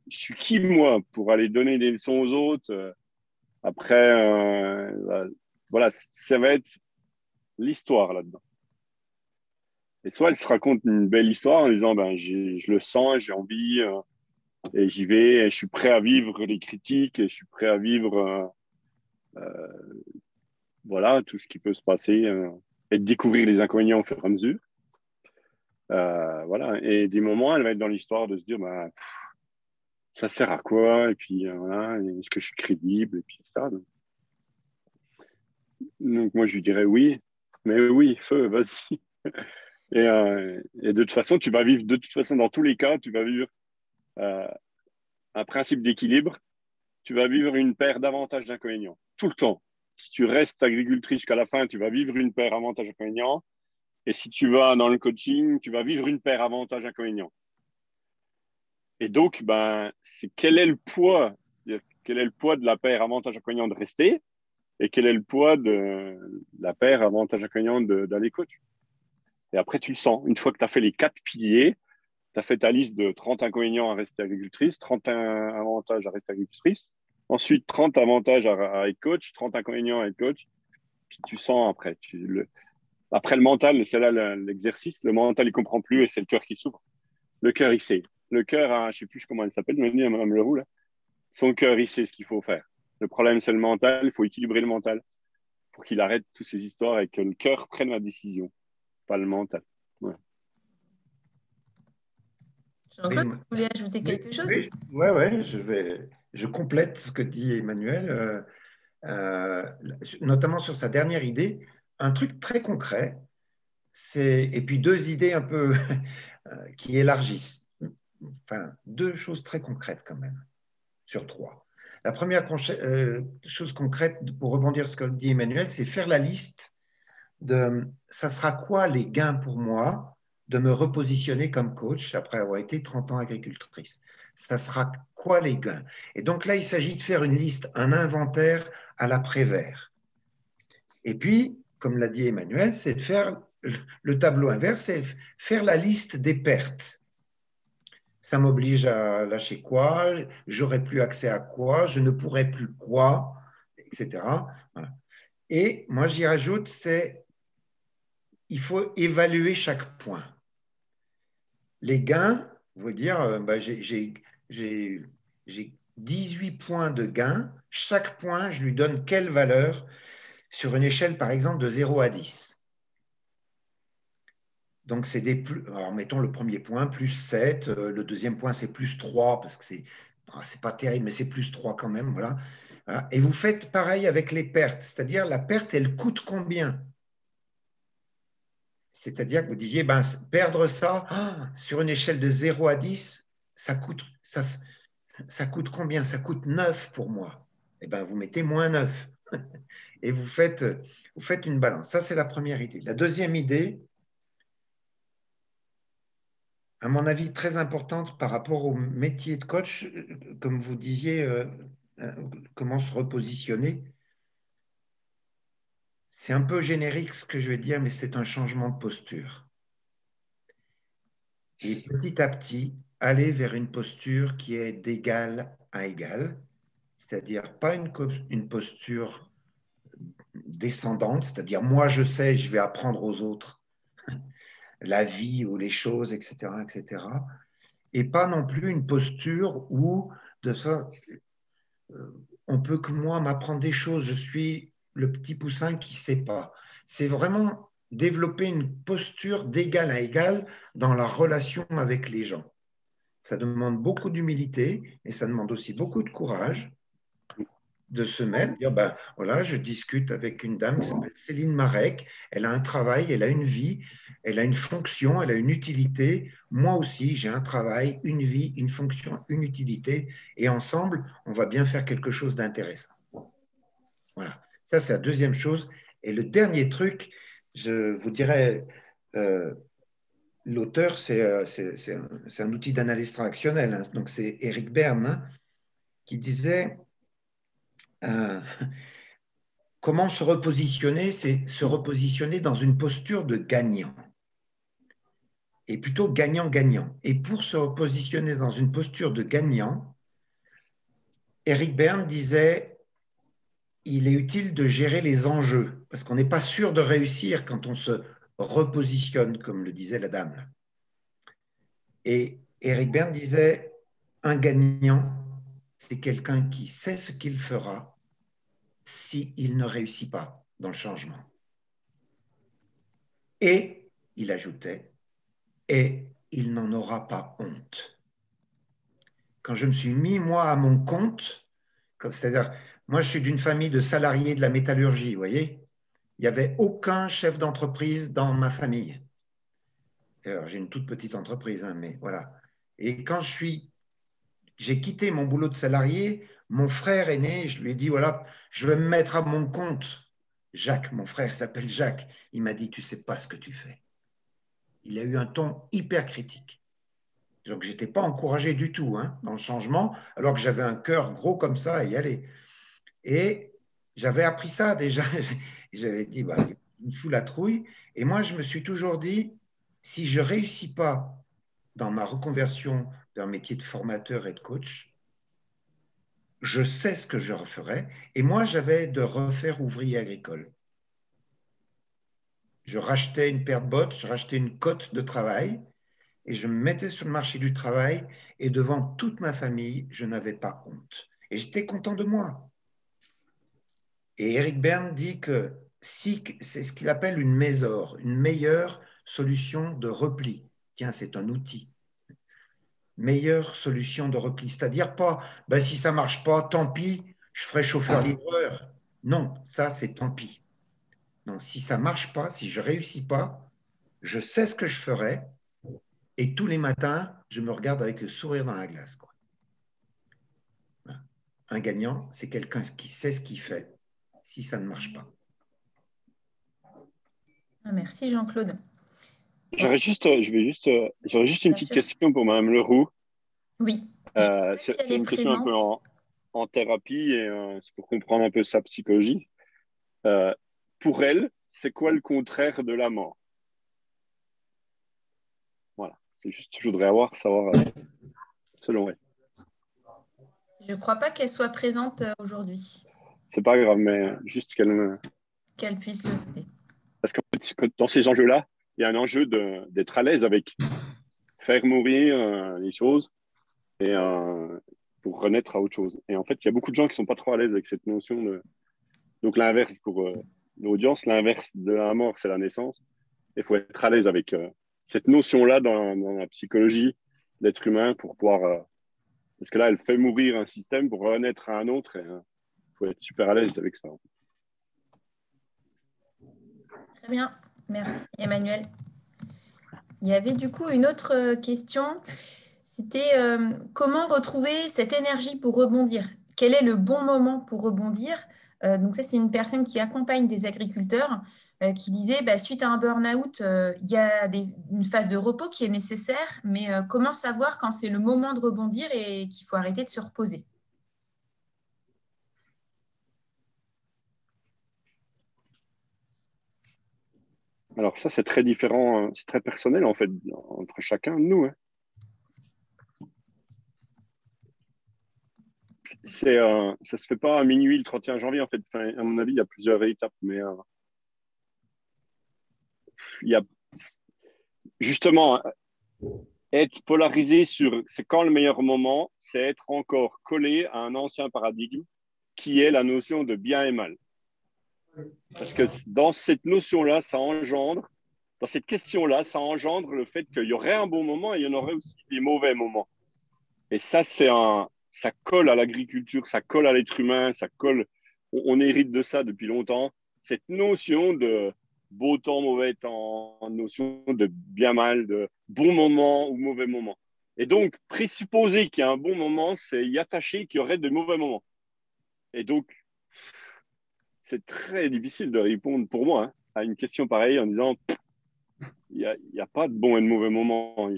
je suis qui moi pour aller donner des leçons aux autres? Après, voilà, ça va être l'histoire là-dedans. Et soit elle se raconte une belle histoire en disant je le sens, j'ai envie et j'y vais, et je suis prêt à vivre les critiques, et je suis prêt à vivre voilà, tout ce qui peut se passer et de découvrir les inconvénients au fur et à mesure. Voilà. Et des moments, elle va être dans l'histoire de se dire ça sert à quoi? Et puis voilà, est-ce que je suis crédible? Et puis ça. Donc moi, je lui dirais oui, mais oui, feu, vas-y. Et de toute façon, tu vas vivre, de toute façon, dans tous les cas, tu vas vivre un principe d'équilibre. Tu vas vivre une paire d'avantages d'inconvénients, tout le temps. Si tu restes agricultrice jusqu'à la fin, tu vas vivre une paire avantages inconvénients. Et si tu vas dans le coaching, tu vas vivre une paire avantages inconvénients. Et donc, c'est quel est le poids? C'est-à-dire, quel est le poids de la paire avantages inconvénients de rester et quel est le poids de la paire avantages inconvénients d'aller coach? Et après, tu le sens. Une fois que tu as fait les 4 piliers, tu as fait ta liste de 30 inconvénients à rester agricultrice, 30 avantages à rester agricultrice, ensuite 30 avantages à être coach, 30 inconvénients à être coach, puis tu sens après. Après le mental, c'est là l'exercice, le mental, il ne comprend plus et c'est le cœur qui souffre. Le cœur, il sait. Le cœur, je ne sais plus comment elle s'appelle, Mme Leroux, là. Son cœur, il sait ce qu'il faut faire. Le problème, c'est le mental, il faut équilibrer le mental. Il pour qu'il arrête toutes ces histoires et que le cœur prenne la décision, pas le mental. Ouais. Jean-Claude, vous voulez ajouter quelque chose? Oui, je complète ce que dit Emmanuel, notamment sur sa dernière idée, un truc très concret, et puis deux idées un peu qui élargissent. Enfin, deux choses très concrètes quand même, sur trois. La première chose concrète, pour rebondir sur ce que dit Emmanuel, c'est faire la liste de ça sera quoi les gains pour moi de me repositionner comme coach après avoir été 30 ans agricultrice. Ça sera quoi les gains? Et donc là, il s'agit de faire une liste, un inventaire à l'après-vert. Et puis, comme l'a dit Emmanuel, c'est de faire le tableau inverse, c'est faire la liste des pertes. Ça m'oblige à lâcher quoi? J'aurai plus accès à quoi? Je ne pourrai plus quoi? Etc. Voilà. Et moi, j'y rajoute, il faut évaluer chaque point. Les gains, vous dire, j'ai 18 points de gains. Chaque point, je lui donne quelle valeur sur une échelle, par exemple, de 0 à 10. Donc, c'est alors, mettons le premier point, plus 7. Le deuxième point, c'est plus 3, parce que c'est pas terrible, mais c'est plus 3 quand même. Voilà. Et vous faites pareil avec les pertes. C'est-à-dire, la perte, elle coûte combien? C'est-à-dire que vous disiez, perdre ça, sur une échelle de 0 à 10, ça coûte combien? Ça coûte 9 pour moi. Eh bien, vous mettez moins 9. Et vous faites une balance. Ça, c'est la première idée. La deuxième idée, à mon avis, très importante par rapport au métier de coach, comme vous disiez, comment se repositionner. C'est un peu générique ce que je vais dire, mais c'est un changement de posture. Et petit à petit, aller vers une posture qui est d'égal à égal, c'est-à-dire pas une posture descendante, c'est-à-dire moi je sais, je vais apprendre aux autres la vie ou les choses, etc., etc. Et pas non plus une posture où de ça, on peut que moi m'apprendre des choses, je suis le petit poussin qui ne sait pas. C'est vraiment développer une posture d'égal à égal dans la relation avec les gens. Ça demande beaucoup d'humilité et ça demande aussi beaucoup de courage de se mettre, dire, voilà, je discute avec une dame qui s'appelle Céline Marek, elle a un travail, elle a une vie, elle a une fonction, elle a une utilité. Moi aussi, j'ai un travail, une vie, une fonction, une utilité, et ensemble, on va bien faire quelque chose d'intéressant. Voilà, ça c'est la deuxième chose. Et le dernier truc, je vous dirais, l'auteur, c'est un outil d'analyse transactionnelle, hein, donc c'est Eric Berne, hein, qui disait comment se repositionner, c'est se repositionner dans une posture de gagnant. Et plutôt gagnant-gagnant. Et pour se repositionner dans une posture de gagnant, Eric Berne disait il est utile de gérer les enjeux, parce qu'on n'est pas sûr de réussir quand on se repositionne, comme le disait la dame. Et Eric Berne disait un gagnant, c'est quelqu'un qui sait ce qu'il fera s'il ne réussit pas dans le changement. Et, il ajoutait, et il n'en aura pas honte. Quand je me suis mis, moi, à mon compte, c'est-à-dire, moi, je suis d'une famille de salariés de la métallurgie, vous voyez, il n'y avait aucun chef d'entreprise dans ma famille. Alors, j'ai une toute petite entreprise, hein, mais voilà. Et quand j'ai quitté mon boulot de salarié, mon frère aîné, je lui ai dit, voilà, je vais me mettre à mon compte. Jacques, mon frère s'appelle Jacques, il m'a dit, tu ne sais pas ce que tu fais. Il a eu un ton hyper critique. Donc, je n'étais pas encouragé du tout, hein, dans le changement, alors que j'avais un cœur gros comme ça à y aller. Et j'avais appris ça déjà. J'avais dit, il me fout la trouille. Et moi, je me suis toujours dit, si je ne réussis pas dans ma reconversion d'un métier de formateur et de coach, je sais ce que je referai. Et moi, j'avais de refaire ouvrier agricole. Je rachetais une paire de bottes, je rachetais une cote de travail et je me mettais sur le marché du travail et devant toute ma famille, je n'avais pas honte. Et j'étais content de moi. Et Eric Berne dit que c'est ce qu'il appelle une mésore, une meilleure solution de repli. Tiens, c'est un outil. Meilleure solution de repli. C'est-à-dire pas, ben, si ça ne marche pas, tant pis, je ferai chauffeur-livreur. Non, ça, c'est tant pis. Non, si ça ne marche pas, si je ne réussis pas, je sais ce que je ferai et tous les matins, je me regarde avec le sourire dans la glace, quoi. Voilà. Un gagnant, c'est quelqu'un qui sait ce qu'il fait si ça ne marche pas. Merci Jean-Claude. J'aurais juste une petite question pour Madame Leroux. Oui. C'est une question un peu en thérapie et c'est pour comprendre un peu sa psychologie. Pour elle, c'est quoi le contraire de la mort? Voilà, c'est juste, je voudrais savoir selon elle. Je ne crois pas qu'elle soit présente aujourd'hui. C'est pas grave, mais juste qu'elle puisse le noter. Parce qu'en fait, dans ces enjeux-là, il y a un enjeu d'être à l'aise avec faire mourir les choses et pour renaître à autre chose. Et en fait, il y a beaucoup de gens qui sont pas trop à l'aise avec cette notion de... Donc l'inverse pour l'audience, l'inverse de la mort, c'est la naissance. Il faut être à l'aise avec cette notion-là dans la psychologie d'être humain pour pouvoir... parce que là, elle fait mourir un système pour renaître à un autre. Il faut être super à l'aise avec ça. Très bien. Merci, Emmanuel. Il y avait du coup une autre question. C'était comment retrouver cette énergie pour rebondir? Quel est le bon moment pour rebondir? Donc ça, c'est une personne qui accompagne des agriculteurs qui disait, suite à un burn-out, il y a une phase de repos qui est nécessaire, mais comment savoir quand c'est le moment de rebondir et qu'il faut arrêter de se reposer? Alors ça, c'est très différent, c'est très personnel en fait, entre chacun de nous. Ça se fait pas à minuit le 31 janvier en fait. Enfin, à mon avis, il y a plusieurs étapes, mais il y a justement être polarisé sur c'est quand le meilleur moment, c'est être encore collé à un ancien paradigme qui est la notion de bien et mal. Parce que dans cette notion-là, dans cette question-là, ça engendre le fait qu'il y aurait un bon moment et il y en aurait aussi des mauvais moments. Et ça, ça colle à l'agriculture, ça colle à l'être humain, on hérite de ça depuis longtemps. Cette notion de beau temps, mauvais temps, notion de bien mal, de bon moment ou mauvais moment. Et donc, présupposer qu'il y a un bon moment, c'est y attacher qu'il y aurait de mauvais moments. Et donc, c'est très difficile de répondre pour moi à une question pareille en disant il n'y a pas de bon et de mauvais moment.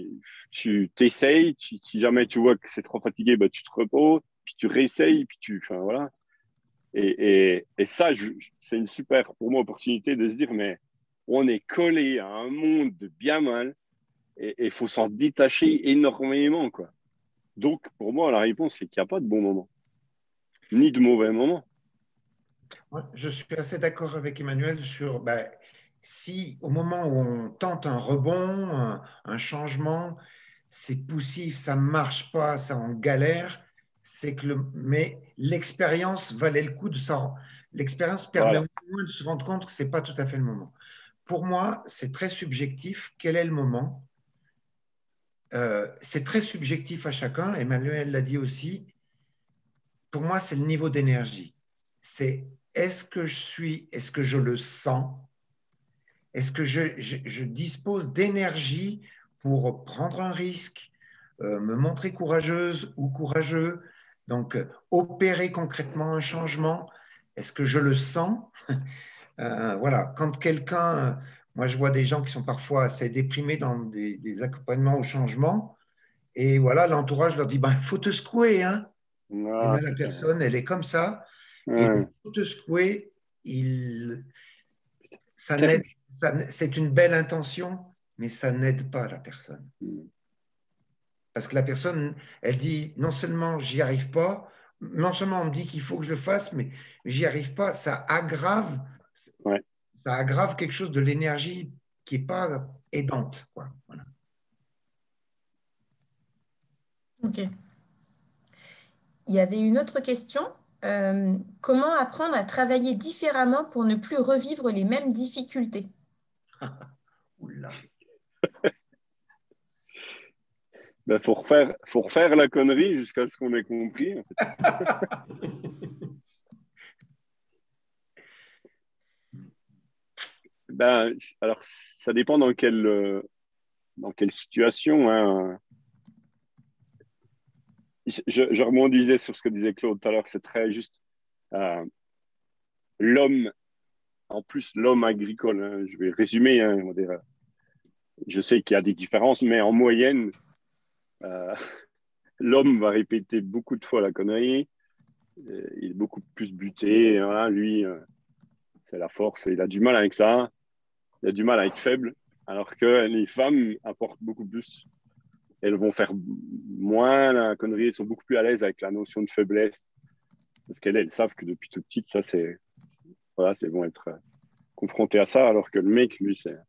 Tu t'essayes, si jamais tu vois que c'est trop fatigué, tu te reposes, puis tu réessayes, puis enfin voilà. Et ça, c'est une super, pour moi, opportunité de se dire, mais on est collé à un monde de bien mal et il faut s'en détacher énormément, quoi. Donc, pour moi, la réponse, c'est qu'il n'y a pas de bon moment, ni de mauvais moment. Je suis assez d'accord avec Emmanuel sur si au moment où on tente un rebond, un changement, c'est poussif, ça ne marche pas, ça en galère, mais l'expérience valait le coup de s'en... L'expérience permet au moins de se rendre compte que ce n'est pas tout à fait le moment. Pour moi, c'est très subjectif. Quel est le moment? C'est très subjectif à chacun. Emmanuel l'a dit aussi. Pour moi, c'est le niveau d'énergie. C'est est-ce que je le sens? Est-ce que je dispose d'énergie pour prendre un risque, me montrer courageuse ou courageux, donc opérer concrètement un changement? Est-ce que je le sens? Voilà, quand quelqu'un, moi je vois des gens qui sont parfois assez déprimés dans des accompagnements au changement, et voilà, l'entourage leur dit, il faut te secouer, hein. Et là, la personne, elle est comme ça, et il faut te secouer, c'est une belle intention, mais ça n'aide pas la personne. Parce que la personne, elle dit, non seulement j'y arrive pas, non seulement on me dit qu'il faut que je le fasse, mais j'y arrive pas, ça aggrave quelque chose de l'énergie qui n'est pas aidante, quoi. Voilà. Ok. Il y avait une autre question Comment apprendre à travailler différemment pour ne plus revivre les mêmes difficultés? Oula. Ben, faut refaire la connerie jusqu'à ce qu'on ait compris. En fait. Ben, alors, ça dépend dans quelle situation. Hein. Je rebondissais sur ce que disait Claude tout à l'heure, c'est très juste. L'homme, en plus l'homme agricole, hein, je vais résumer, hein, on va dire, je sais qu'il y a des différences, mais en moyenne, l'homme va répéter beaucoup de fois la connerie, il est beaucoup plus buté, voilà, lui, c'est la force, il a du mal avec ça, il a du mal à être faible, alors que les femmes apportent beaucoup plus. Elles vont faire moins la connerie, elles sont beaucoup plus à l'aise avec la notion de faiblesse, parce qu'elles savent que depuis tout petite, ça c'est, voilà, elles vont être confrontées à ça, alors que le mec, lui, c'est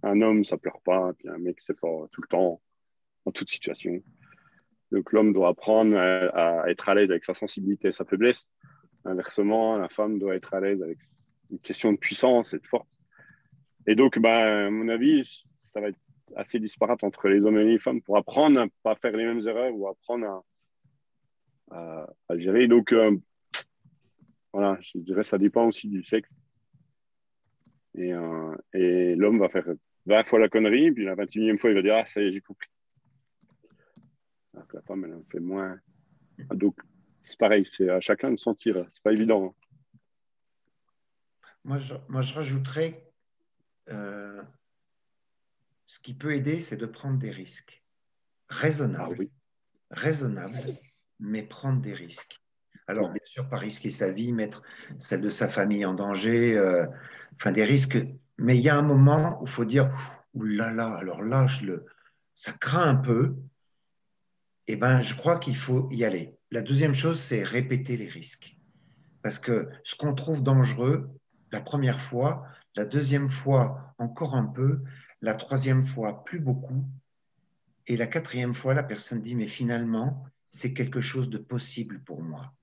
un homme, ça pleure pas, puis un mec, c'est fort tout le temps, en toute situation. Donc l'homme doit apprendre à être à l'aise avec sa sensibilité et sa faiblesse. Inversement, la femme doit être à l'aise avec une question de puissance et de force. Et donc, ben, à mon avis, ça va être assez disparate entre les hommes et les femmes pour apprendre à ne pas faire les mêmes erreurs ou apprendre à gérer. Donc, voilà, je dirais que ça dépend aussi du sexe. Et l'homme va faire 20 fois la connerie, puis la 21e fois, il va dire « Ah, ça y est, j'ai compris ». Alors que la femme, elle en fait moins. Donc, c'est pareil, c'est à chacun de sentir. C'est pas évident. Moi, je rajouterais, ce qui peut aider, c'est de prendre des risques raisonnables. Ah, oui. Raisonnables, mais prendre des risques. Alors, bien sûr, pas risquer sa vie, mettre celle de sa famille en danger, enfin des risques. Mais il y a un moment où il faut dire, ouh là là, alors là, ça craint un peu. Eh ben, je crois qu'il faut y aller. La deuxième chose, c'est répéter les risques. Parce que ce qu'on trouve dangereux, la première fois, la deuxième fois, encore un peu, la troisième fois, plus beaucoup. Et la quatrième fois, la personne dit, mais finalement, c'est quelque chose de possible pour moi.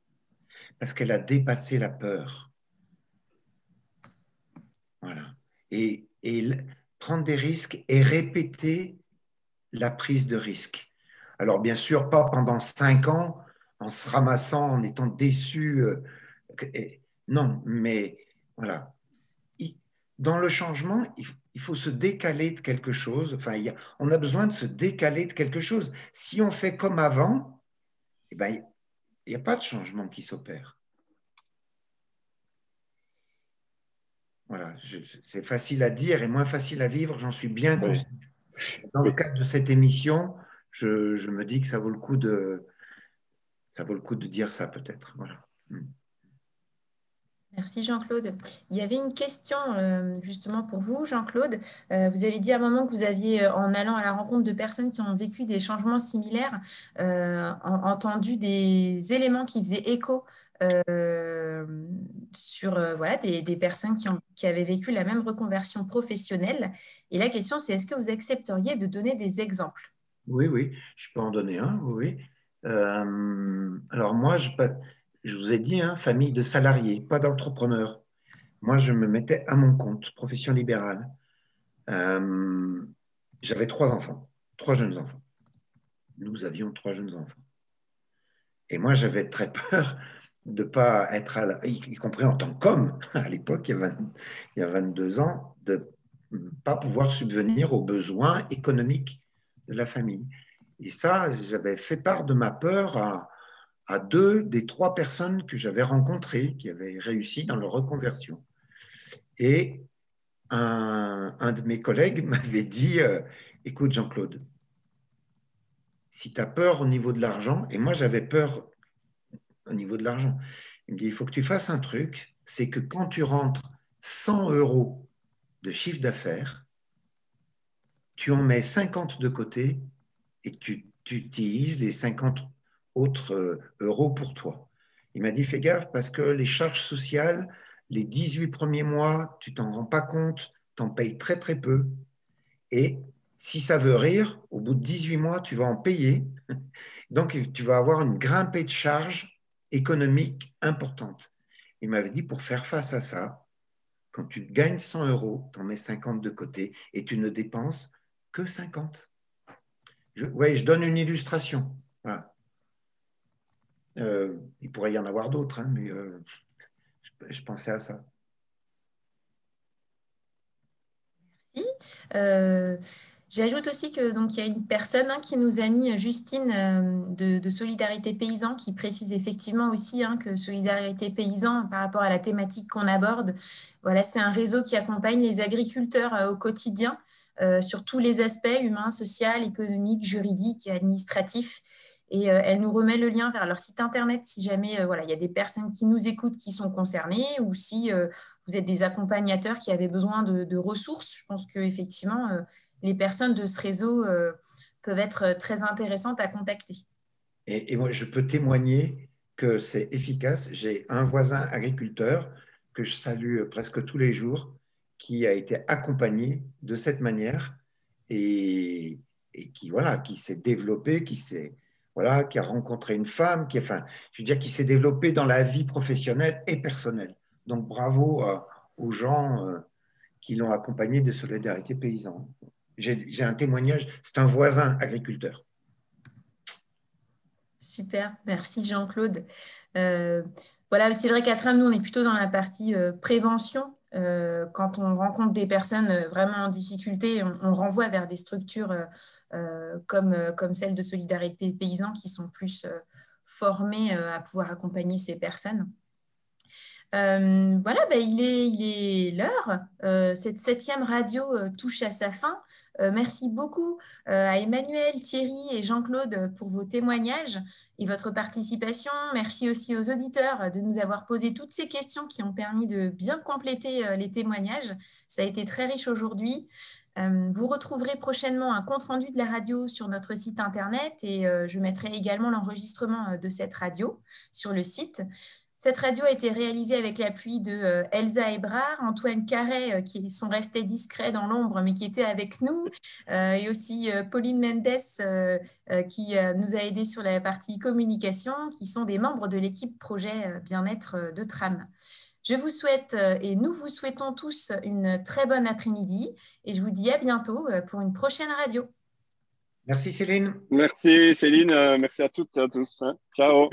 Parce qu'elle a dépassé la peur. Voilà. Et prendre des risques et répéter la prise de risque. Alors, bien sûr, pas pendant 5 ans, en se ramassant, en étant déçu. Non, mais voilà. Dans le changement, il faut se décaler de quelque chose. Enfin, on a besoin de se décaler de quelque chose. Si on fait comme avant, eh ben, il n'y a pas de changement qui s'opère. Voilà, c'est facile à dire et moins facile à vivre, j'en suis bien conscient. Dans le cadre de cette émission, je me dis que ça vaut le coup de dire ça peut-être. Voilà. Merci Jean-Claude. Il y avait une question justement pour vous, Jean-Claude. Vous avez dit à un moment que vous aviez, en allant à la rencontre de personnes qui ont vécu des changements similaires, entendu des éléments qui faisaient écho sur voilà, des personnes qui avaient vécu la même reconversion professionnelle. Et la question, c'est est-ce que vous accepteriez de donner des exemples? Oui, oui, je peux en donner un, oui. Alors moi, je vous ai dit, hein, famille de salariés, pas d'entrepreneurs. Moi, je me mettais à mon compte, profession libérale. J'avais 3 enfants, 3 jeunes enfants. Nous avions 3 jeunes enfants. Et moi, j'avais très peur de ne pas être, y compris en tant qu'homme, à l'époque, il y a 22 ans, de ne pas pouvoir subvenir aux besoins économiques de la famille. Et ça, j'avais fait part de ma peur à 2 des 3 personnes que j'avais rencontrées, qui avaient réussi dans leur reconversion. Et un de mes collègues m'avait dit, écoute Jean-Claude, si tu as peur au niveau de l'argent, et moi j'avais peur au niveau de l'argent, il me dit, il faut que tu fasses un truc, c'est que quand tu rentres 100 € de chiffre d'affaires, tu en mets 50 de côté et tu utilises les 50 autres euros pour toi. Il m'a dit, fais gaffe parce que les charges sociales, les 18 premiers mois, tu t'en rends pas compte, tu en payes très très peu. Et si ça veut rire, au bout de 18 mois, tu vas en payer. Donc, tu vas avoir une grimpée de charges économique importante. Il m'avait dit, pour faire face à ça, quand tu gagnes 100 €, tu en mets 50 de côté et tu ne dépenses que 50. Je donne une illustration. Voilà. Il pourrait y en avoir d'autres, hein, mais je pensais à ça. Merci. J'ajoute aussi que donc il y a une personne qui nous a mis, Justine de Solidarité Paysan, qui précise effectivement aussi que Solidarité Paysan, par rapport à la thématique qu'on aborde, voilà, c'est un réseau qui accompagne les agriculteurs au quotidien sur tous les aspects humains, sociaux, économiques, juridiques et administratifs. Et elle nous remet le lien vers leur site internet si jamais voilà, il y a des personnes qui nous écoutent qui sont concernées, ou si vous êtes des accompagnateurs qui avaient besoin de ressources. Je pense qu'effectivement, les personnes de ce réseau peuvent être très intéressantes à contacter. Et moi, je peux témoigner que c'est efficace. J'ai un voisin agriculteur que je salue presque tous les jours, qui a été accompagné de cette manière et qui, voilà, qui s'est développé, voilà, qui a rencontré une femme, qui s'est développé dans la vie professionnelle et personnelle. Donc, bravo aux gens qui l'ont accompagné de Solidarité Paysan. J'ai un témoignage, c'est un voisin agriculteur. Super, merci Jean-Claude. Voilà, c'est vrai qu'à Tram, nous, on est plutôt dans la partie prévention. Quand on rencontre des personnes vraiment en difficulté, on renvoie vers des structures comme celle de Solidarité Paysan, qui sont plus formées à pouvoir accompagner ces personnes. Voilà, il est l'heure. Cette 7e radio touche à sa fin. Merci beaucoup à Emmanuel, Thierry et Jean-Claude pour vos témoignages et votre participation. Merci aussi aux auditeurs de nous avoir posé toutes ces questions qui ont permis de bien compléter les témoignages. Ça a été très riche aujourd'hui. Vous retrouverez prochainement un compte-rendu de la radio sur notre site internet, et je mettrai également l'enregistrement de cette radio sur le site. Cette radio a été réalisée avec l'appui de Elsa Ebrard, Antoine Carré, qui sont restés discrets dans l'ombre, mais qui étaient avec nous, et aussi Pauline Mendes, qui nous a aidés sur la partie communication, qui sont des membres de l'équipe projet bien-être de Tram. Je vous souhaite, et nous vous souhaitons tous, une très bonne après-midi, et je vous dis à bientôt pour une prochaine radio. Merci Céline. Merci Céline, merci à toutes et à tous. Ciao.